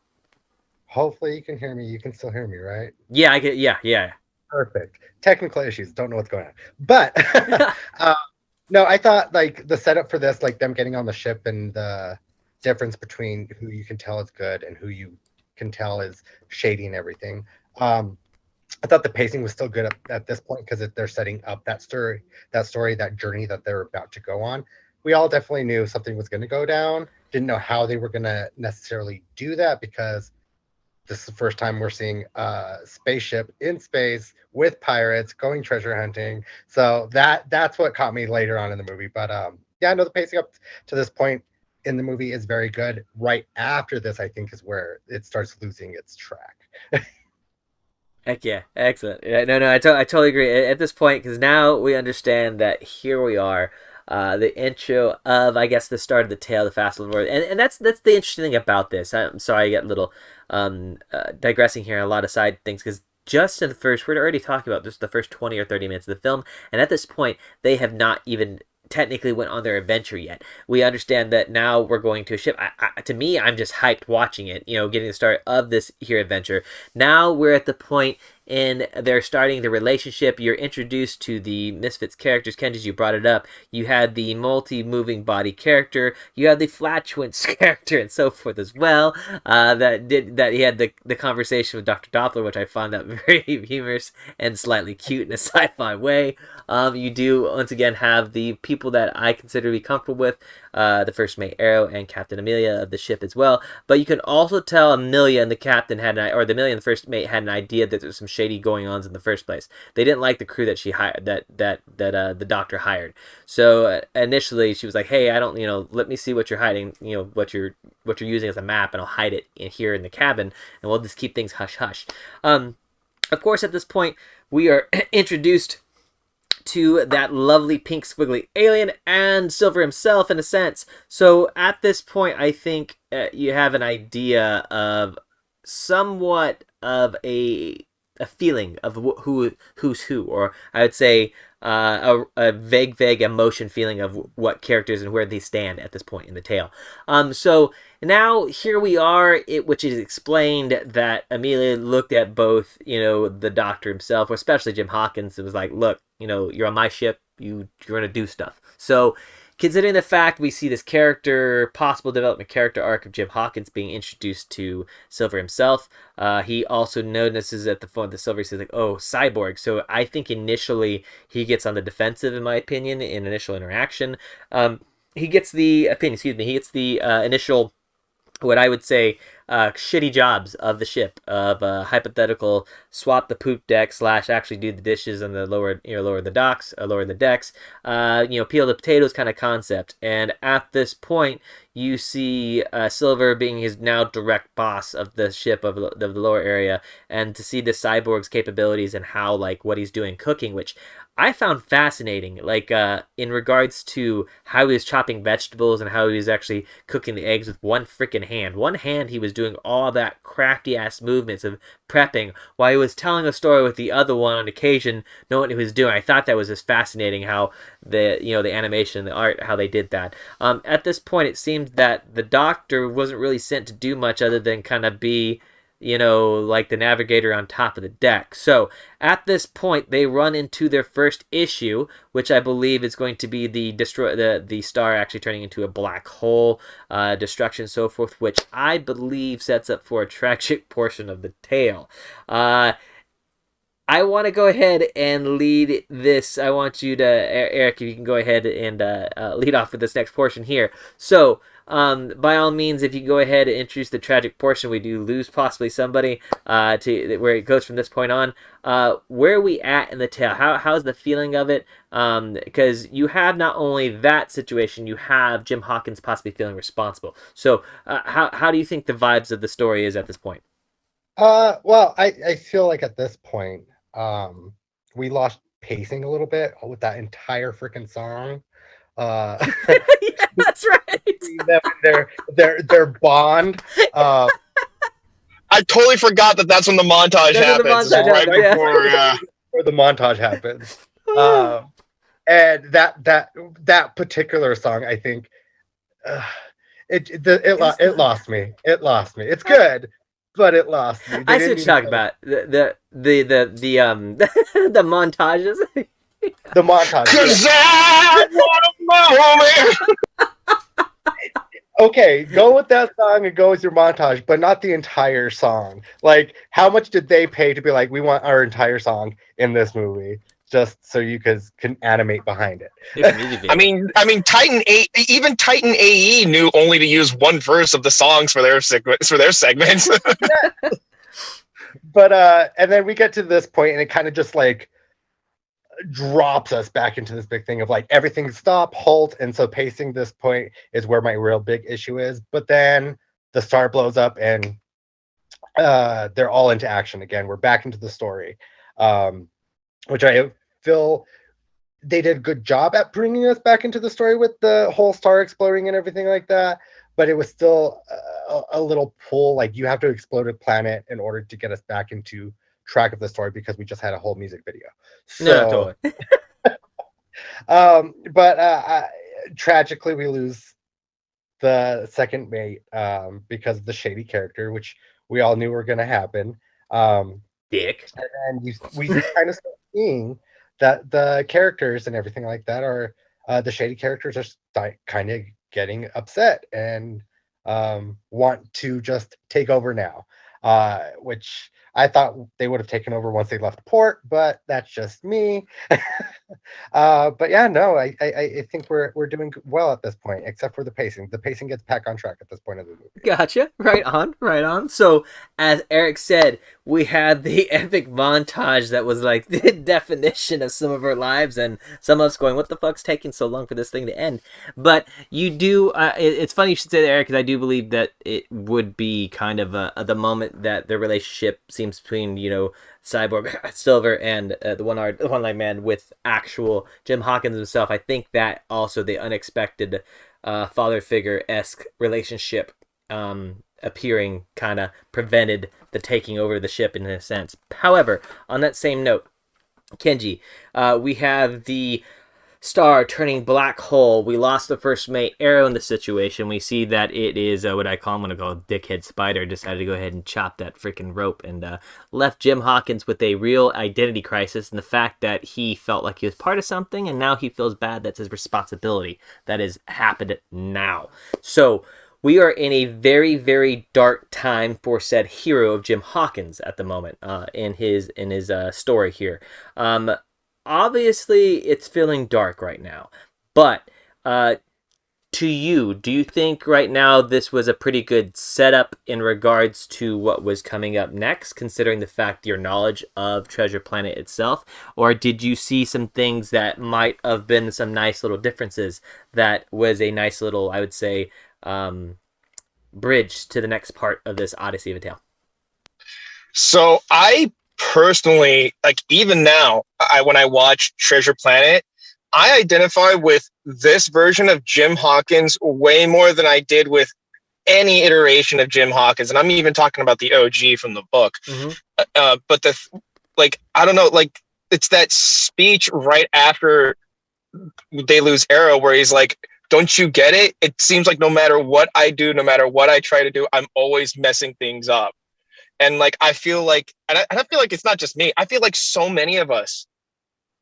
Hopefully you can hear me. You can still hear me, right? Yeah, I get. Yeah. Perfect. Technical issues. Don't know what's going on. But no, I thought like the setup for this, like them getting on the ship and the difference between who you can tell is good and who you can tell is shady and everything. I thought the pacing was still good at this point because they're setting up that story, that journey that they're about to go on. We all definitely knew something was going to go down. Didn't know how they were going to necessarily do that because this is the first time we're seeing a spaceship in space with pirates going treasure hunting. So that's what caught me later on in the movie. But yeah, no, the pacing up to this point in the movie is very good. Right after this, I think, is where it starts losing its track. Heck yeah, excellent. Yeah, no, I totally agree at this point because now we understand that here we are, the intro of I guess the start of the tale, the Fast Forward, and that's the interesting thing about this. I'm sorry I get a little digressing here on a lot of side things because just in the first, we're already talking about just the first 20 or 30 minutes of the film, and at this point they have not even technically went on their adventure yet. We understand that now we're going to a ship. To me, I'm just hyped watching it, getting the start of this here adventure. Now we're at the point in they're starting the relationship. You're introduced to the Misfits characters. Kenji, you brought it up. You had the multi-moving body character. You had the flatulence character and so forth as well. That he had the conversation with Dr. Doppler, which I found that very humorous and slightly cute in a sci-fi way. You do once again have the people that I consider to be comfortable with, the First Mate Arrow and Captain Amelia of the ship as well. But you can also tell Amelia and the captain or the Amelia and the First Mate had an idea that there's some shady going on in the first place. They didn't like the crew that she hired, that the doctor hired. So initially she was like, "Hey, I don't, let me see what you're hiding, what you're using as a map, and I'll hide it here in the cabin, and we'll just keep things hush hush." Of course, at this point, we are introduced to that lovely pink squiggly alien and Silver himself in a sense. So at this point, I think you have an idea of somewhat of a feeling of who's who, or I would say a vague emotion feeling of what characters and where they stand at this point in the tale. So now here we are, which is explained that Amelia looked at both, the doctor himself, or especially Jim Hawkins, and was like, "Look, you're on my ship. You're gonna do stuff." So considering the fact we see this possible development character arc of Jim Hawkins being introduced to Silver himself, he also notices at the phone the Silver says like, "Oh, cyborg." So I think initially he gets on the defensive, in my opinion, in initial interaction. He gets the initial, what I would say, shitty jobs of the ship, of hypothetical swap the poop deck / actually do the dishes on the lower the docks, lower the decks, peel the potatoes kind of concept. And at this point, you see Silver being his now direct boss of the ship of the lower area, and to see the cyborg's capabilities and how what he's doing cooking, which I found fascinating, in regards to how he was chopping vegetables and how he was actually cooking the eggs with one freaking hand. One hand, he was doing all that crafty-ass movements of prepping while he was telling a story with the other one on occasion, knowing what he was doing. I thought that was just fascinating how the animation, the art, how they did that. At this point, it seemed that the doctor wasn't really sent to do much other than kind of be like the navigator on top of the deck. So at this point, they run into their first issue, which I believe is going to be the star actually turning into a black hole, destruction, so forth, which I believe sets up for a tragic portion of the tale. I want to go ahead and lead this. I want you to, Eric, if you can go ahead and lead off with this next portion here. So, by all means, if you can go ahead and introduce the tragic portion, we do lose possibly somebody to where it goes from this point on. Where are we at in the tale? How's the feeling of it? Because you have not only that situation, you have Jim Hawkins possibly feeling responsible. So, how do you think the vibes of the story is at this point? Well, I feel like at this point, we lost pacing a little bit with that entire freaking song. Yeah, that's right. Their bond. I totally forgot that's when the montage happens. Where the montage happens. And that particular song, I think, it lost me. It lost me. It's good, but it lost me. I see what you're talking about. The montages. The montage. 'Cause I want a moment. Okay, go with that song and go with your montage, but not the entire song. Like, how much did they pay to be like, we want our entire song in this movie, just so you can animate behind it? I mean, even Titan AE knew only to use one verse of the songs for their segments. But and then we get to this point, and it kind of just like drops us back into this big thing of like everything stop, halt, and so pacing this point is where my real big issue is. But then the star blows up, and they're all into action again. We're back into the story, which I feel they did a good job at bringing us back into the story with the whole star exploding and everything like that. But it was still a little pull. Like, you have to explode a planet in order to get us back into track of the story, because we just had a whole music video. So, totally. But tragically, we lose the second mate because of the shady character, which we all knew were going to happen. Dick. And we kind of start seeing that the characters and everything like that are the shady characters are kind of getting upset and want to just take over now, which I thought they would have taken over once they left port, but that's just me. But yeah, no, I think we're doing well at this point, except for the pacing. The pacing gets back on track at this point of the movie. Gotcha. Right on. So, as Eric said, we had the epic montage that was like the definition of some of our lives, and some of us going, what the fuck's taking so long for this thing to end? But you do, it's funny you should say that, Eric, because I do believe that it would be kind of the moment that the relationship seems between, Cyborg Silver and the one-line man with actual Jim Hawkins himself. I think that also the unexpected father figure-esque relationship appearing kind of prevented the taking over the ship in a sense. However, on that same note, Kenji, we have the star turning black hole. We lost the first mate, Arrow, in the situation. We see that it is what I call, I'm gonna go dickhead Spider, decided to go ahead and chop that freaking rope, and left Jim Hawkins with a real identity crisis, and the fact that he felt like he was part of something, and now he feels bad that's his responsibility that has happened now. So we are in a very, very dark time for said hero of Jim Hawkins at the moment in his story here. Obviously, it's feeling dark right now, but to you, do you think right now this was a pretty good setup in regards to what was coming up next, considering the fact your knowledge of Treasure Planet itself, or did you see some things that might have been some nice little differences that was a nice little, I would say, bridge to the next part of this Odyssey of a Tale? So I personally, like, even now, when I watch Treasure Planet, I identify with this version of Jim Hawkins way more than I did with any iteration of Jim Hawkins, and I'm even talking about the OG from the book. Mm-hmm. But I don't know, like, it's that speech right after they lose Arrow where he's like, don't you get it? It seems like no matter what I do, no matter what I try to do, I'm always messing things up. And like I feel like, and I feel like it's not just me. I feel like so many of us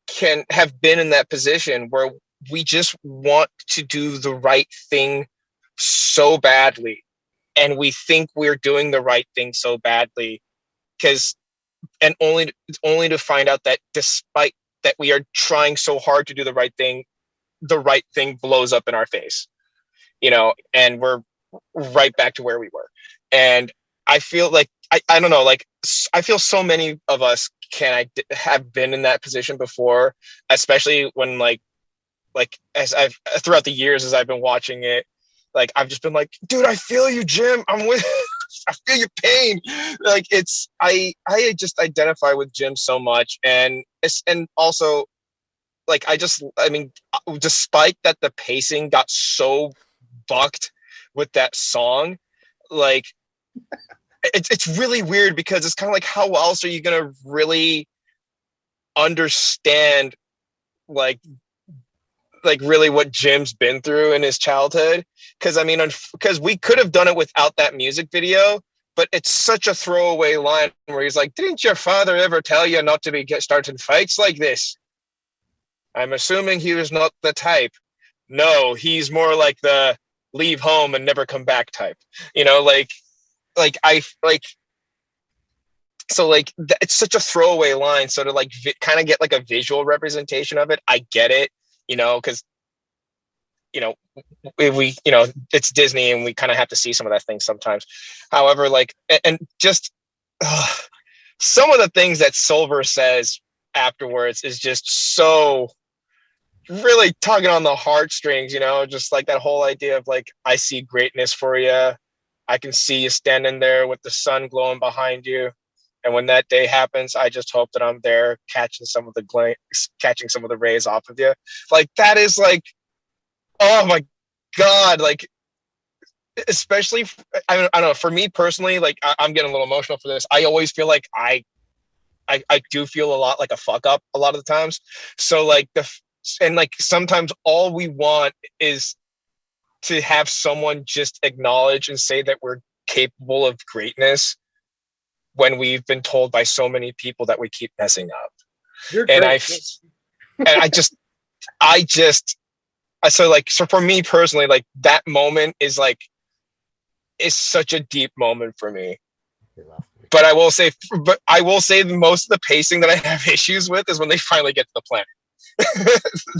can have been in that position where we just want to do the right thing so badly, and we think we're doing the right thing so badly, because and only to find out that despite that we are trying so hard to do the right thing blows up in our face, and we're right back to where we were. And I feel like I don't know, like I feel so many of us have been in that position before, especially when like as I've throughout the years as I've been watching it, like I've just been like, dude, I feel you, Jim. I'm with I feel your pain. Like I just identify with Jim so much, and also like I mean, despite that the pacing got so bucked with that song, like it's really weird, because it's kind of like, how else are you gonna really understand like really what Jim's been through in his childhood? Because I mean, because we could have done it without that music video, but it's such a throwaway line where he's like, "Didn't your father ever tell you not to be starting fights like this?" I'm assuming he was not the type. No, he's more like the leave home and never come back type. So like it's such a throwaway line. So to like kind of get like a visual representation of it, I get it, because we it's Disney and we kind of have to see some of that thing sometimes. However, like and just some of the things that Silver says afterwards is just so really tugging on the heartstrings, just like that whole idea of like, I see greatness for you. I can see you standing there with the sun glowing behind you. And when that day happens, I just hope that I'm there catching some of the rays off of you. Like that is like, oh my God. Like, especially, I don't know, for me personally, like I'm getting a little emotional for this. I always feel like I do feel a lot like a fuck up a lot of the times. So like and like sometimes all we want is to have someone just acknowledge and say that we're capable of greatness, when we've been told by so many people that we keep messing up. So for me personally, like that moment is such a deep moment for me. But I will say most of the pacing that I have issues with is when they finally get to the planet.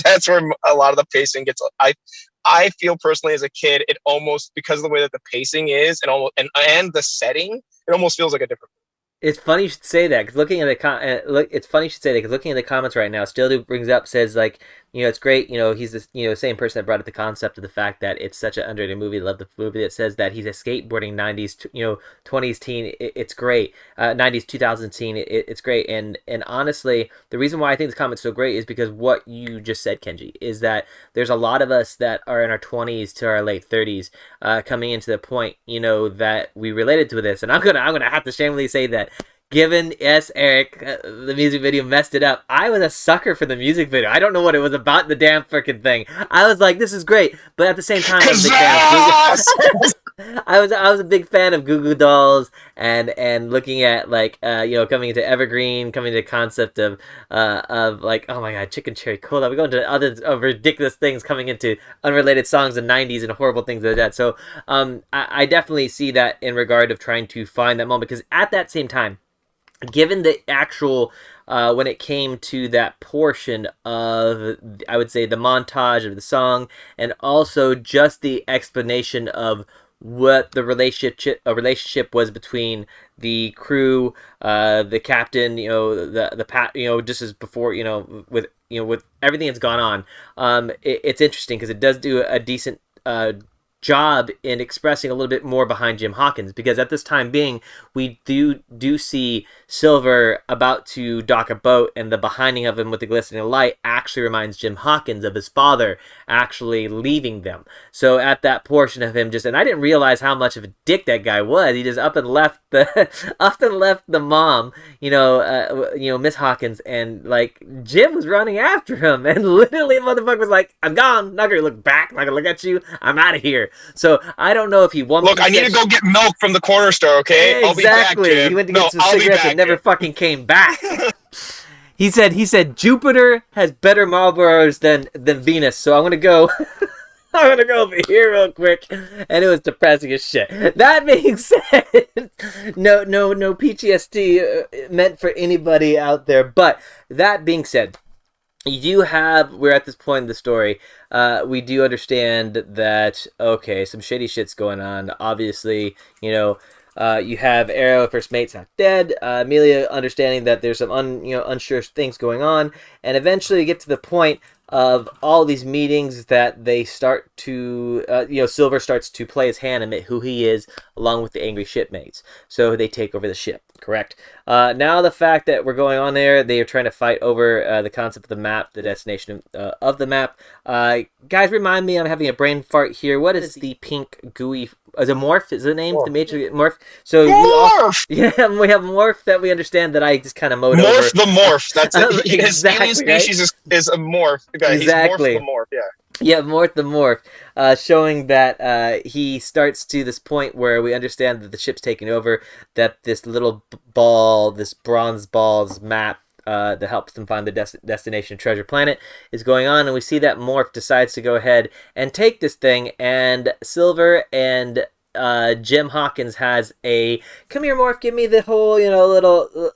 That's where a lot of the pacing gets. I feel personally as a kid, it almost, because of the way that the pacing is and the setting, it almost feels like a different. It's funny you should say that, because looking at the comments right now, Still brings up, says like, it's great, he's the same person that brought up the concept of the fact that it's such an underrated movie. Love the movie that says that he's a skateboarding 90s 20s teen. It's great. 90s 2000s teen. It's great. And honestly, the reason why I think this comment's so great is because what you just said, Kenji, is that there's a lot of us that are in our 20s to our late 30s, coming into the point, that we related to this. And I'm gonna have to shamelessly say that, given, yes, Eric, the music video messed it up. I was a sucker for the music video. I don't know what it was about the damn freaking thing. I was like, this is great, but at the same time, I was a big fan of I was a big fan of Goo Goo Dolls, and looking at like coming into Evergreen, coming to the concept of like, oh my God, Chicken Cherry Cola. We go into other ridiculous things, coming into unrelated songs in the 90s and horrible things like that. So I definitely see that in regard of trying to find that moment, because at that same time, given the actual, when it came to that portion of, I would say, the montage of the song, and also just the explanation of what the relationship was between the crew, the captain, just as before, with everything that's gone on, it's interesting because it does do a decent job in expressing a little bit more behind Jim Hawkins, because at this time being, we do see Silver about to dock a boat, and the behinding of him with the glistening light actually reminds Jim Hawkins of his father actually leaving them. So at that portion of him and I didn't realize how much of a dick that guy was. He just up and left the mom, Miss Hawkins, and like Jim was running after him, and literally the motherfucker was like, I'm gone, not gonna look back, not gonna look at you, I'm out of here. So I don't know if he one. Look, I need to go get milk from the corner store. Okay, I'll be back, Exactly. Jim. He went to No, get some I'll be cigarettes back, and never Jim. fucking came back. He said Jupiter has better Marlboros than Venus, so I'm gonna go. I'm gonna go over here real quick, and it was depressing as shit. That being said, no PTSD meant for anybody out there. But that being said, we're at this point in the story. We do understand that okay, some shady shit's going on. Obviously, you have Arrow, first mate's not dead. Amelia understanding that there's some unsure things going on, and eventually you get to the point of all these meetings that they start to, Silver starts to play his hand, admit who he is, along with the angry shipmates. So they take over the ship, correct? Now the fact that we're going on there, they are trying to fight over the concept of the map, the destination of the map. Guys, remind me, I'm having a brain fart here. What is the pink gooey? Is it Morph? Is the name? Morph. The major Morph? So Morph! we have Morph that we understand that I just kind of mowed Morph over. the Morph. That's it. His Exactly, alien species is a morph. Okay, Exactly. He's Morph the Morph, yeah. Yeah, Morph the Morph, showing that he starts to this point where we understand that the ship's taking over, that this little ball, this bronze ball's map that helps them find the destination treasure planet is going on, and we see that Morph decides to go ahead and take this thing, and Silver and Jim Hawkins has a come here Morph, give me the whole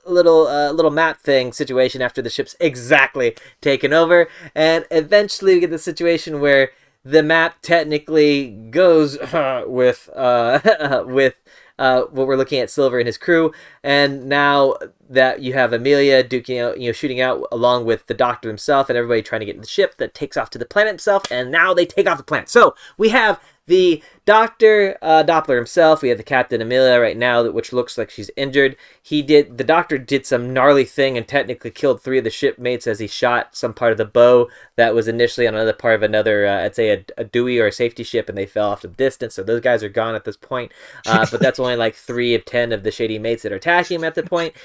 little map thing situation after the ship's exactly taken over, and eventually we get the situation where the map technically goes with what we're looking at Silver and his crew, and now that you have Amelia duking out, shooting out along with the Doctor himself and everybody trying to get in the ship that takes off to the planet himself, and now they take off the planet. So we have the Doctor Doppler himself. We have the Captain Amelia right now, which looks like she's injured. The Doctor did some gnarly thing and technically killed 3 of the shipmates as he shot some part of the bow that was initially on another part of another, I'd say a Dewey or a safety ship, and they fell off to the distance. So those guys are gone at this point. But that's only like 3 of 10 of the shady mates that are attacking him at the point.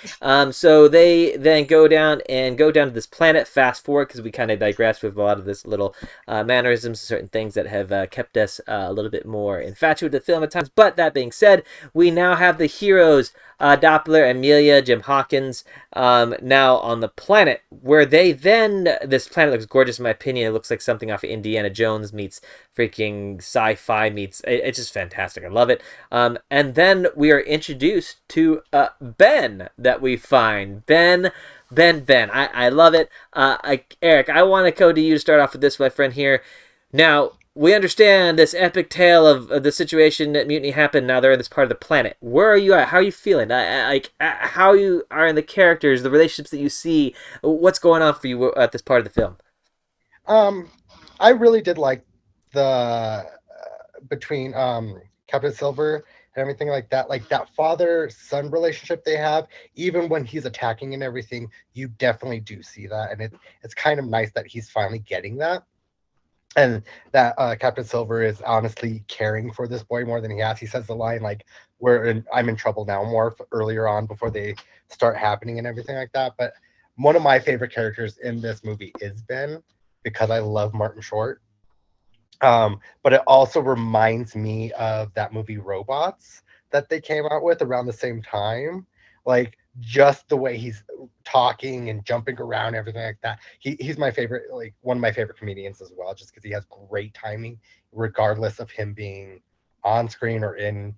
So they then go down to this planet. Fast forward because we kind of digress with a lot of this little mannerisms, certain things that have kept us a little bit more infatuated with the film at times. But that being said, we now have the heroes, Doppler, Amelia, Jim Hawkins, now on the planet, where this planet looks gorgeous in my opinion. It looks like something off of Indiana Jones meets freaking sci-fi meets, it's just fantastic. I love it. And then we are introduced to Ben that we find. Ben. I love it. Eric, I want to go to you to start off with this, my friend here. Now, we understand this epic tale of the situation that mutiny happened. Now they're in this part of the planet. Where are you at? How are you feeling? How you are in the characters, the relationships that you see. What's going on for you at this part of the film? I really did like the between Captain Silver and everything like that father-son relationship they have. Even when he's attacking and everything, you definitely do see that, and it's kind of nice that he's finally getting that. And that Captain Silver is honestly caring for this boy more than he has. He says the line like, I'm in trouble now, more earlier on before they start happening and everything like that. But one of my favorite characters in this movie is Ben, because I love Martin Short. But it also reminds me of that movie Robots that they came out with around the same time. Like, just the way he's talking and jumping around, everything like that. He's my favorite, like one of my favorite comedians as well, just because he has great timing, regardless of him being on screen or in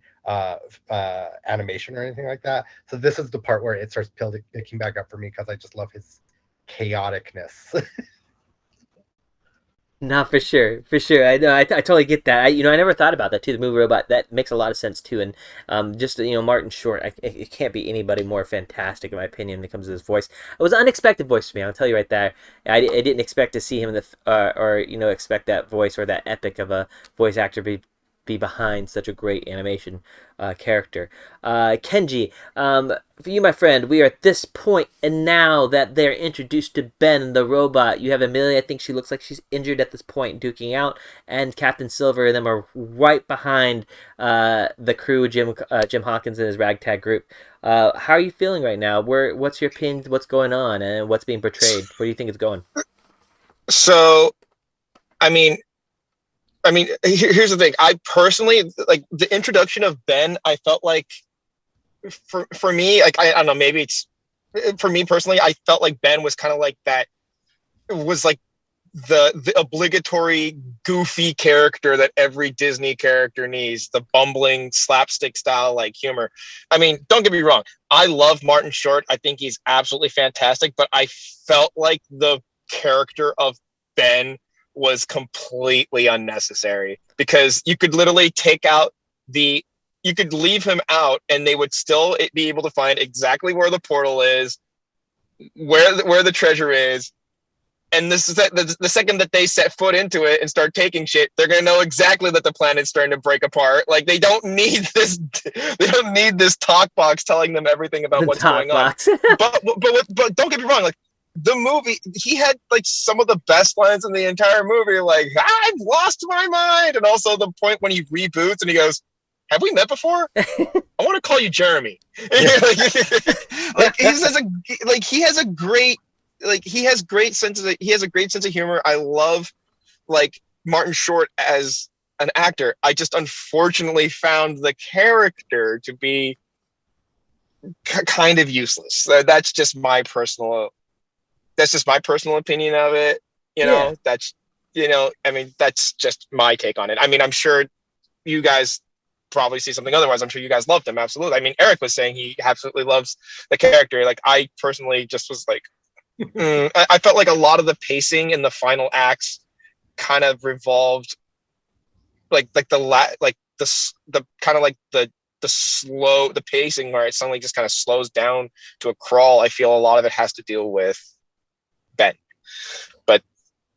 animation or anything like that. So this is the part where it starts picking back up for me, because I just love his chaoticness. No, for sure. I know. I totally get that. I never thought about that too. The movie Robot, that makes a lot of sense too. And just Martin Short, it can't be anybody more fantastic in my opinion when it comes to his voice. It was an unexpected voice for me. I'll tell you right there. I didn't expect to see him in the expect that voice or that epic of a voice actor be behind such a great animation character. Kenji, for you, my friend, we are at this point, and now that they're introduced to Ben the robot, you have Amelia. I think she looks like she's injured at this point, duking out, and Captain Silver and them are right behind the crew, Jim Hawkins and his ragtag group. How are you feeling right now? What's your opinion? What's going on, and what's being portrayed? Where do you think it's going? So, I mean, I mean, here's the thing. I personally like the introduction of Ben. I felt like for me, like I don't know, maybe it's for me personally. I felt like Ben was kind of like that. Was like the obligatory goofy character that every Disney character needs, the bumbling slapstick style like humor. I mean, don't get me wrong, I love Martin Short. I think he's absolutely fantastic, but I felt like the character of Ben was completely unnecessary because you could literally you could leave him out and they would still be able to find exactly where the portal is, where the treasure is. And this is the second that they set foot into it and start taking shit, they're gonna know exactly that the planet's starting to break apart. Like they don't need this. They don't need this talk box telling them everything about what's going on. But don't get me wrong. Like the movie, he had like some of the best lines in the entire movie. Like I've lost my mind, and also the point when he reboots and he goes, "Have we met before? I want to call you Jeremy." He has a great. Like he has a great sense of humor. I love like Martin Short as an actor. I just unfortunately found the character to be kind of useless. That's just my personal opinion of it. I mean, that's just my take on it. I mean, I'm sure you guys probably see something otherwise. I'm sure you guys loved him. Absolutely. I mean, Eric was saying he absolutely loves the character. Like I personally just was like, I felt like a lot of the pacing in the final acts kind of revolved the pacing where it suddenly just kind of slows down to a crawl. I feel a lot of it has to deal with Ben, but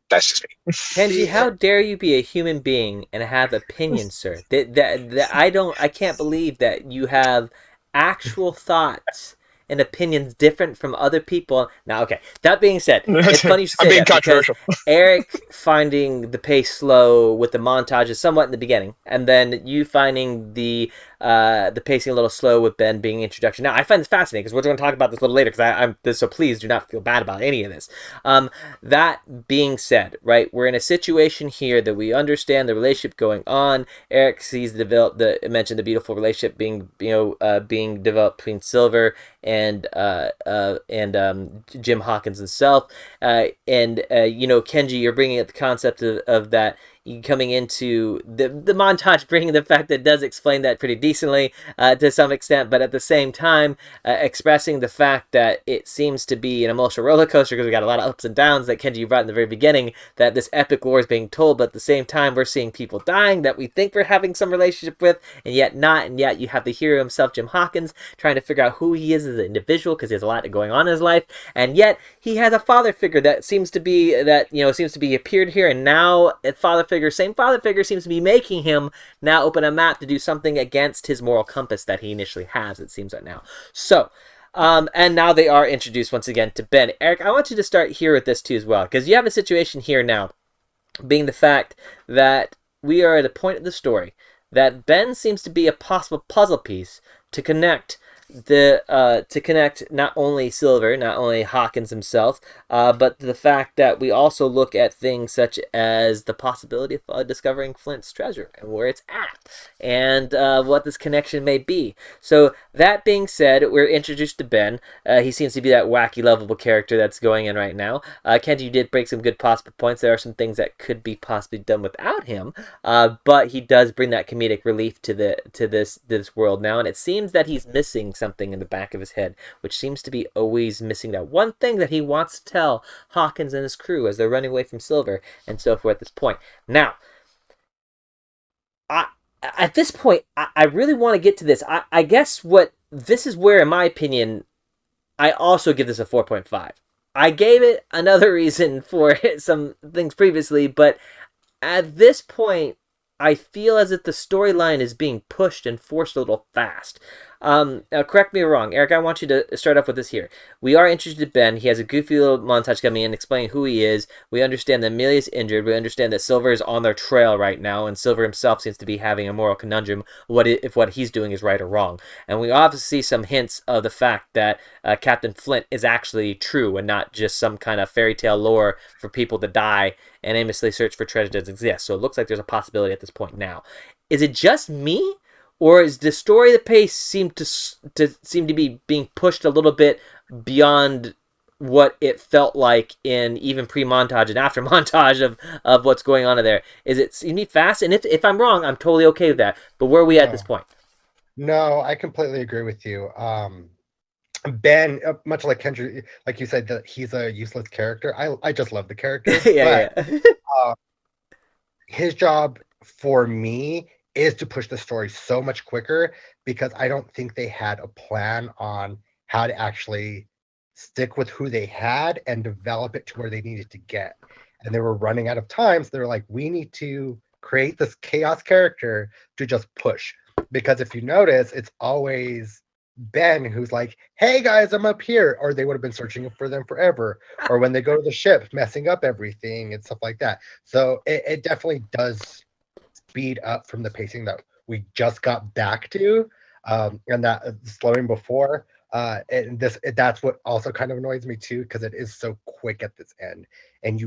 that's just me. Kenji, how dare you be a human being and have opinions, sir? I can't believe that you have actual thoughts and opinions different from other people. Now, okay, that being said, it's funny you should say I'm being that controversial. Eric finding the pace slow with the montages somewhat in the beginning, and then you finding the pacing a little slow with Ben being introduction. Now, I find this fascinating because we're going to talk about this a little later so please do not feel bad about any of this. That being said, right, we're in a situation here that we understand the relationship going on. Eric sees mentioned the beautiful relationship being developed between Silver and Jim Hawkins himself, Kenji, you're bringing up the concept of that coming into the montage, bringing the fact that it does explain that pretty decently to some extent, but at the same time expressing the fact that it seems to be an emotional roller coaster because we got a lot of ups and downs that Kenji brought in the very beginning, that this epic lore is being told, but at the same time we're seeing people dying that we think we're having some relationship with and yet not, and yet you have the hero himself, Jim Hawkins, trying to figure out who he is as an individual because he has a lot going on in his life, and yet he has a father figure that seems to be appeared here, and now same father figure seems to be making him now open a map to do something against his moral compass that he initially has, it seems right now. So, and now they are introduced once again to Ben. Eric, I want you to start here with this too as well, because you have a situation here now, being the fact that we are at a point of the story that Ben seems to be a possible puzzle piece to connect not only Silver, not only Hawkins himself, but the fact that we also look at things such as the possibility of discovering Flint's treasure and where it's at, and what this connection may be. So that being said, we're introduced to Ben. He seems to be that wacky, lovable character that's going in right now. Kenji, you did break some good possible points. There are some things that could be possibly done without him, but he does bring that comedic relief to this world now, and it seems that he's missing something in the back of his head, which seems to be always missing that one thing that he wants to tell Hawkins and his crew as they're running away from Silver and so forth at this point. Now, at this point, I really want to get to this. I guess this is where, in my opinion, I also give this a 4.5. I gave it another reason for some things previously, but at this point, I feel as if the storyline is being pushed and forced a little fast. Now correct me if I'm wrong, Eric. I want you to start off with this here. We are introduced to Ben. He has a goofy little montage coming in, explaining who he is. We understand that Amelia's injured. We understand that Silver is on their trail right now, and Silver himself seems to be having a moral conundrum: if what he's doing is right or wrong? And we obviously see some hints of the fact that Captain Flint is actually true and not just some kind of fairy tale lore for people to die and aimlessly search for treasure that doesn't exist. So it looks like there's a possibility at this point now. Is it just me? Or is the story, the pace seem to be being pushed a little bit beyond what it felt like in even pre-montage and after montage of what's going on in there? Is it seem to be fast? And if I'm wrong, I'm totally okay with that. But where are we at this point? No, I completely agree with you. Ben, much like Kenji, like you said, that he's a useless character. I just love the character. Yeah. His job for me is to push the story so much quicker because I don't think they had a plan on how to actually stick with who they had and develop it to where they needed to get. And they were running out of time. So they're like, we need to create this chaos character to just push. Because if you notice, it's always Ben who's like, hey guys, I'm up here. Or they would have been searching for them forever. Or when they go to the ship, messing up everything and stuff like that. So it definitely does speed up from the pacing that we just got back to, and that slowing before. And that's what also kind of annoys me too, because it is so quick at this end, and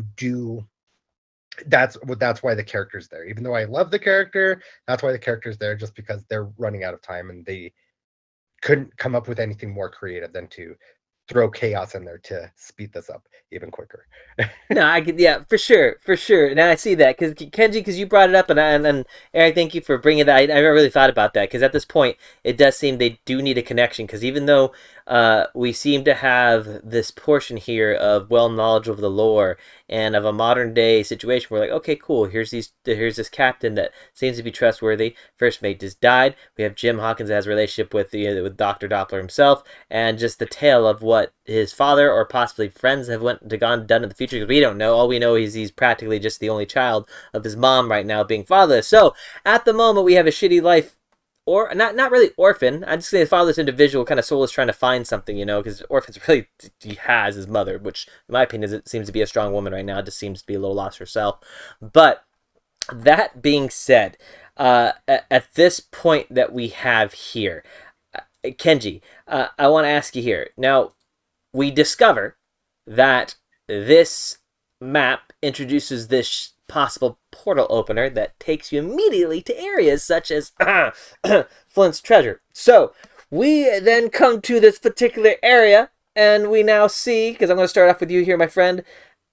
that's why the character's there. Even though I love the character, that's why the character's there, just because they're running out of time and they couldn't come up with anything more creative than to throw chaos in there to speed this up even quicker. No, I could, yeah, for sure. Now I see that because Kenji, because you brought it up, and Eric, thank you for bringing that. I never really thought about that because at this point, it does seem they do need a connection. Because even though we seem to have this portion here of well knowledge of the lore and of a modern day situation, we're like, okay, cool. Here's this captain that seems to be trustworthy. First mate just died. We have Jim Hawkins that has a relationship with Dr. Doppler himself, and just the tale of what his father or possibly friends have done in the future, because we don't know. All we know is he's practically just the only child of his mom right now, being fatherless. So at the moment, we have a shitty life, or not really orphan. I'm just saying, fatherless individual, kind of soulless, trying to find something, because orphan's really, he has his mother, which in my opinion it seems to be a strong woman right now. It just seems to be a little lost herself. But that being said, at this point that we have here, Kenji, I want to ask you here now. We discover that this map introduces this possible portal opener that takes you immediately to areas such as Flint's treasure. So we then come to this particular area, and we now see, because I'm going to start off with you here, my friend,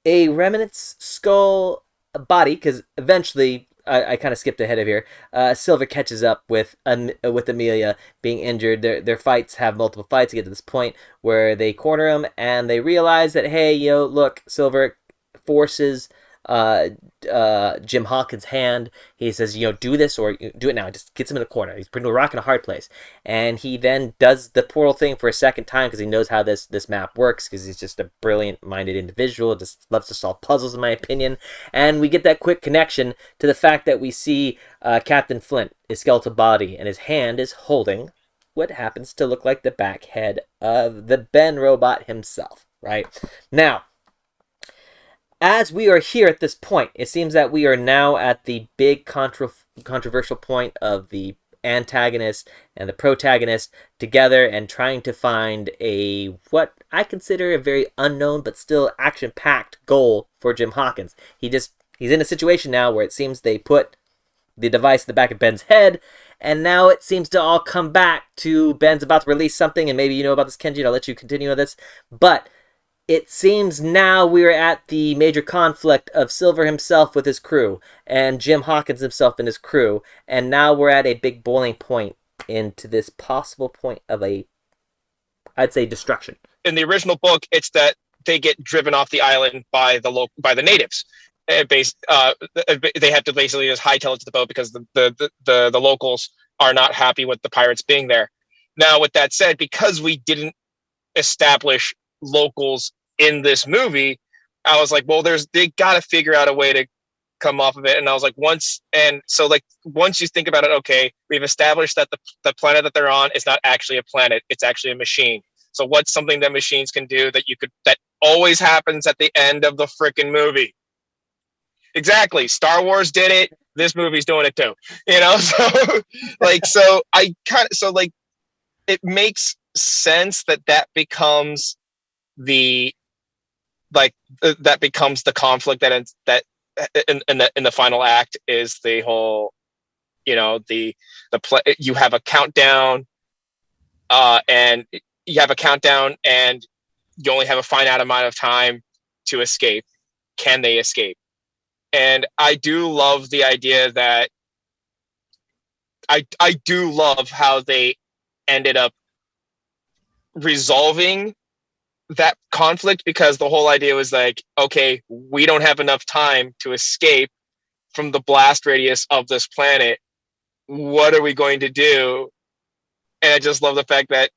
a remnant's skull body, because eventually I kind of skipped ahead of here. Silver catches up with Amelia being injured. Their fights have multiple fights to get to this point where they corner him and they realize that, hey, look, Silver forces Jim Hawkins' hand. He says, do this or do it now. Just gets him in the corner. He's putting a rock in a hard place. And he then does the portal thing for a second time because he knows how this map works, because he's just a brilliant-minded individual. Just loves to solve puzzles, in my opinion. And we get that quick connection to the fact that we see Captain Flint, his skeletal body, and his hand is holding what happens to look like the back head of the Ben robot himself, right? Now, as we are here at this point, it seems that we are now at the big controversial point of the antagonist and the protagonist together and trying to find what I consider a very unknown but still action-packed goal for Jim Hawkins. He's in a situation now where it seems they put the device in the back of Ben's head, and now it seems to all come back to Ben's about to release something, and maybe you know about this, Kenji, and I'll let you continue with this, but it seems now we're at the major conflict of Silver himself with his crew and Jim Hawkins himself and his crew. And now we're at a big boiling point into this possible point of I'd say, destruction. In the original book, it's that they get driven off the island by the natives. They have to basically just hightail it to the boat because the locals are not happy with the pirates being there. Now, with that said, because we didn't establish locals in this movie, I was like, well, they got to figure out a way to come off of it. And I was like, once you think about it, okay, we've established that the planet that they're on is not actually a planet, it's actually a machine. So what's something that machines can do that always happens at the end of the freaking movie? Exactly. Star Wars did it. This movie's doing it too. So it makes sense that becomes the conflict that in the final act is the whole, you have a countdown, and you only have a finite amount of time to escape. Can they escape? And I do love the idea that I do love how they ended up resolving that conflict, because the whole idea was like, okay, we don't have enough time to escape from the blast radius of this planet. What are we going to do? And I just love the fact that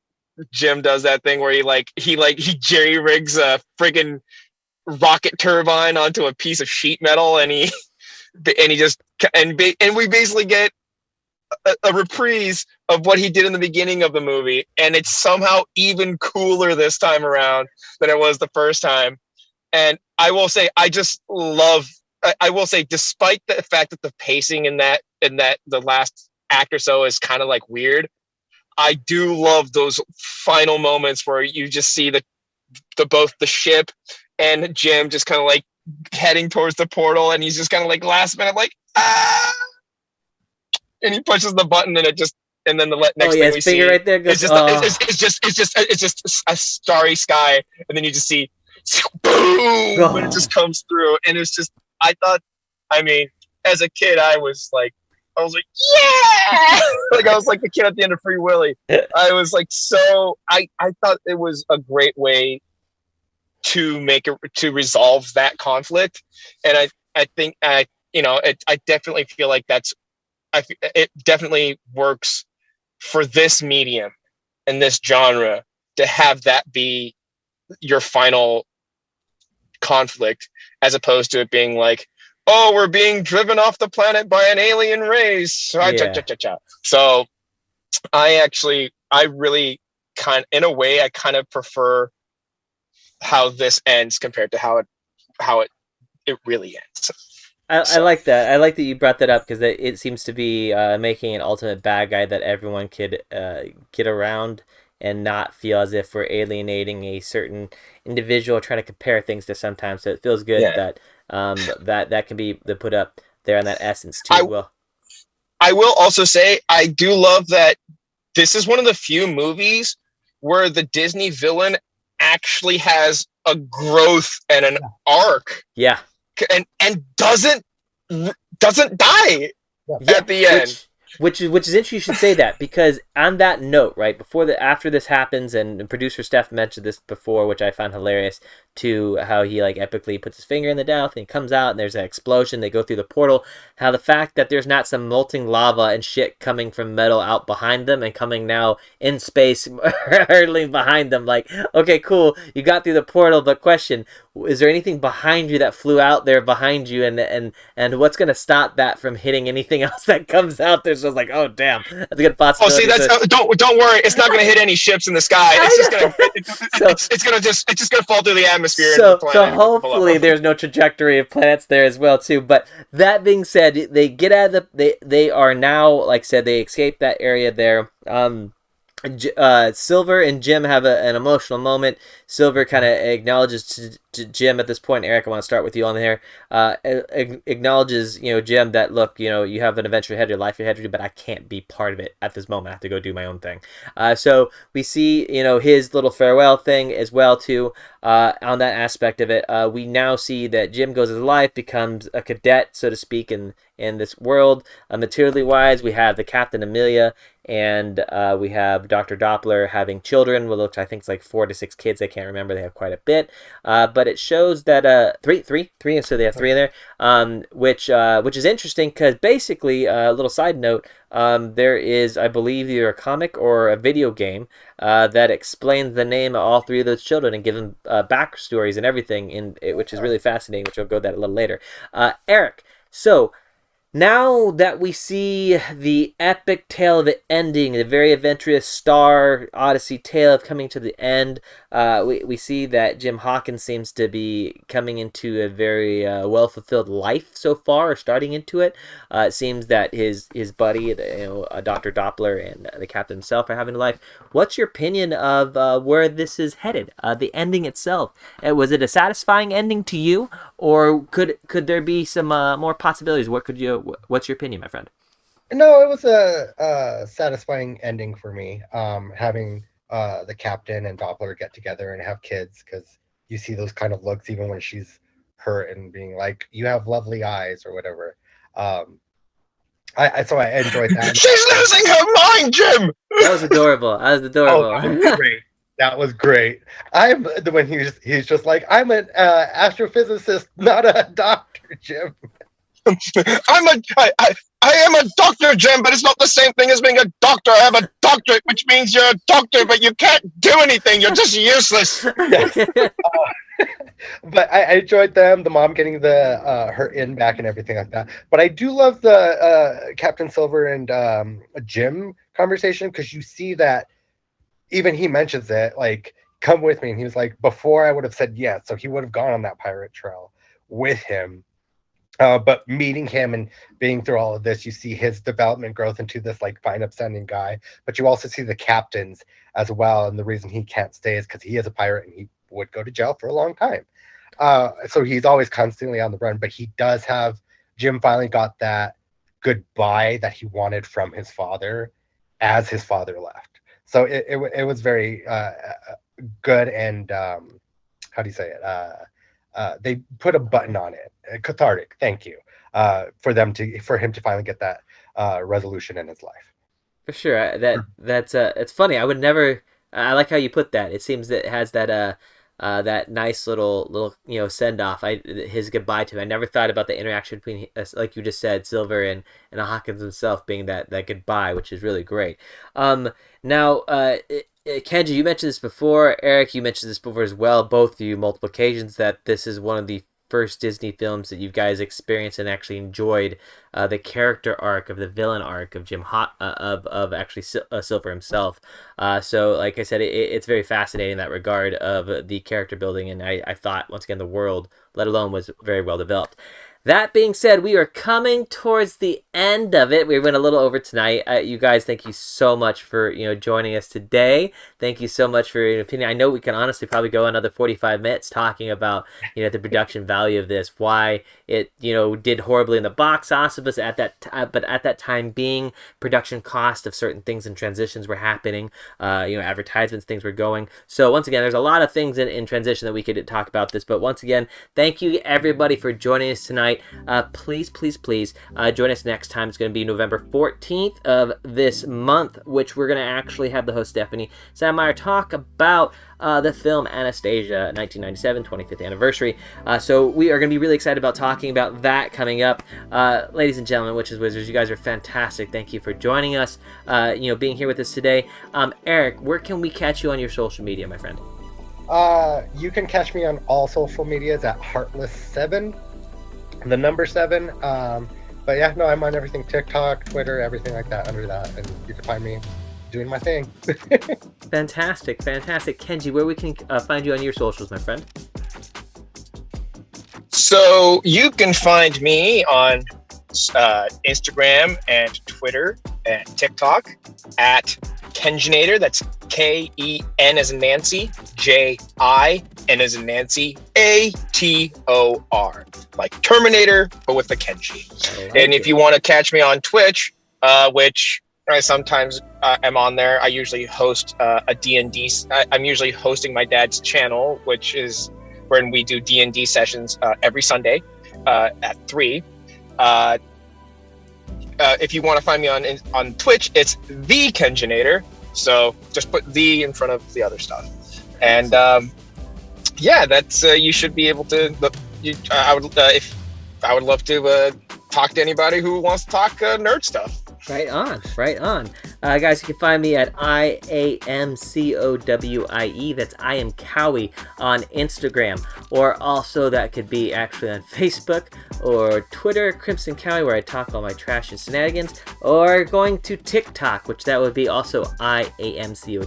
Jim does that thing where he jerry rigs a friggin' rocket turbine onto a piece of sheet metal, and we basically get a reprise of what he did in the beginning of the movie, and it's somehow even cooler this time around than it was the first time. And I will say, despite the fact that the pacing in that the last act or so is kind of like weird, I do love those final moments where you just see both the ship and Jim just kind of like heading towards the portal, and he's just kind of like last minute like, ah, and he pushes the button, and then the next thing we see right there goes, it's just a starry sky, and then you just see boom, when it just comes through, and it's just, as a kid, I was like, yeah, like I was like the kid at the end of Free Willy. I was like, I thought it was a great way to resolve that conflict, and I think I definitely feel like it definitely works for this medium and this genre to have that be your final conflict, as opposed to it being like, oh, we're being driven off the planet by an alien race. Yeah. So I really in a way, I kind of prefer how this ends compared to how it really ends. I like that. I like that you brought that up, because it seems to be making an ultimate bad guy that everyone could get around and not feel as if we're alienating a certain individual, trying to compare things to sometimes. So it feels good that that can be put up there in that essence too. I will also say, I do love that this is one of the few movies where the Disney villain actually has a growth and an arc. Yeah. And doesn't die at the end. Which is interesting you should say that, because on that note, right, after this happens, and producer Steph mentioned this before, which I found hilarious, to how he like epically puts his finger in the mouth and he comes out and there's an explosion, they go through the portal, how the fact that there's not some molten lava and shit coming from metal out behind them and coming now in space hurtling behind them, like, okay, cool, you got through the portal, but question, is there anything behind you that flew out there behind you, and what's going to stop that from hitting anything else that comes out there? So it's like, oh damn, that's a good possibility. Oh, see, don't worry, it's not going to hit any ships in the sky. It's just going to it's just going to fall through the atmosphere. So hopefully there's no trajectory of planets there as well too. But that being said, they get out of they are now, like I said, they escape that area there. Silver and Jim have an emotional moment. Silver kind of acknowledges to Jim at this point. Eric, I want to start with you on there. Acknowledges, Jim, that look, you have an adventure ahead of your life ahead of you, but I can't be part of it at this moment. I have to go do my own thing. So we see, his little farewell thing as well too. On that aspect of it, we now see that Jim goes his life, becomes a cadet, so to speak, in this world. Materially wise, we have the Captain Amelia, and we have Dr. Doppler having children, which I think is like 4 to 6 kids. I can't remember. They have quite a bit. But it shows that three, so they have 3 in there, which is interesting, because basically, a little side note, there is, I believe, either a comic or a video game that explains the name of all 3 of those children and give them backstories and everything, which is really fascinating, which I'll go that a little later. Eric, So, now that we see the epic tale of it ending, the very adventurous Star Odyssey tale of coming to the end, we see that Jim Hawkins seems to be coming into a very well-fulfilled life so far, or starting into it. It seems that his buddy, Dr. Doppler, and the captain himself are having a life. What's your opinion of where this is headed? The ending itself. Was it a satisfying ending to you, or could there be some more possibilities? What's your opinion, my friend? No, it was a satisfying ending for me. Having the captain and Doppler get together and have kids, because you see those kind of looks even when she's hurt and being like, "You have lovely eyes" or whatever. So I enjoyed that. She's losing her mind, Jim. That was adorable. Oh, that was great. That was great. I'm the when he's just like, "I'm an astrophysicist, not a doctor, Jim." I am a doctor, Jim, but it's not the same thing as being a doctor. I have a doctorate, which means you're a doctor, but you can't do anything. You're just useless. Yes. But I enjoyed them, the mom getting the her in back and everything like that. But I do love the Captain Silver and Jim conversation, because you see that even he mentions it, like, "Come with me," and he was like, "Before I would have said yes," so he would have gone on that pirate trail with him. But meeting him and being through all of this, you see his development growth into this like fine, upstanding guy. But you also see the captain's as well, and the reason he can't stay is because he is a pirate and he would go to jail for a long time. So he's always constantly on the run. But he does have Jim finally got that goodbye that he wanted from his father as his father left. So it was very good, and how do you say it? They put a button on it, cathartic. Thank you, for him to finally get that resolution in his life. For sure. That's it's funny. I would never. I like how you put that. It seems that it has that nice little send off. His goodbye to him. I never thought about the interaction between, like you just said, Silver and Hawkins himself being that goodbye, which is really great. Now, Kenji, you mentioned this before. Eric, you mentioned this before as well. Both of you, multiple occasions, that this is one of the first Disney films that you guys experienced and actually enjoyed the character arc of the villain arc of of actually Silver himself. So, like I said, it's very fascinating in that regard of the character building, and I thought, once again, the world, let alone, was very well developed. That being said, we are coming towards the end of it. We went a little over tonight. You guys, thank you so much for joining us today. Thank you so much for your opinion. I know we can honestly probably go another 45 minutes talking about the production value of this, why it did horribly in the box office at but at that time being, production cost of certain things and transitions were happening. Advertisements, things were going. So once again, there's a lot of things in transition that we could talk about this. But once again, thank you everybody for joining us tonight. Please join us next time. It's going to be November 14th of this month, which we're going to actually have the host Stephanie Sandmeyer talk about the film Anastasia, 1997, 25th anniversary. So we are going to be really excited about talking about that coming up. Ladies and gentlemen, Witches Wizards, you guys are fantastic. Thank you for joining us, being here with us today. Eric, where can we catch you on your social media, my friend? You can catch me on all social medias at Heartless7, the number 7. But yeah, no, I'm on everything, TikTok, Twitter, everything like that, under that, and you can find me doing my thing. Fantastic. Kenji, where we can find you on your socials, my friend? So you can find me on Instagram and Twitter and TikTok at Kenjinator. That's K-E-N as in Nancy, J-I, N as in Nancy, A-T-O-R. Like Terminator, but with the Kenji. And if you want to catch me on Twitch, which I sometimes am on there, I usually host a D&D. I'm usually hosting my dad's channel, which is when we do D&D sessions every Sunday at 3. If you want to find me on Twitch, it's the Kenjinator. So just put the in front of the other stuff. And that's you should be able to. I would love to talk to anybody who wants to talk nerd stuff. Right on. Guys, you can find me at IAMCOWIE. That's I am Cowie on Instagram, or also that could be actually on Facebook or Twitter, Crimson Cowie, where I talk all my trash and shenanigans, or going to TikTok, which that would be also IAMCOWIE,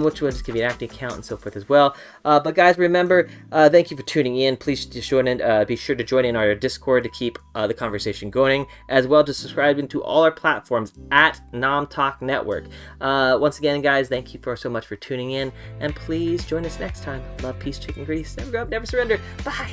which will just give you an acting account and so forth as well. But guys, remember, thank you for tuning in. Please just join in, be sure to join in our Discord to keep the conversation going, as well as subscribing to all our platforms at Nom Talk Network. Once again, guys, thank you so much for tuning in, and please join us next time. Love, peace, chicken grease. Never grow up, never surrender. Bye.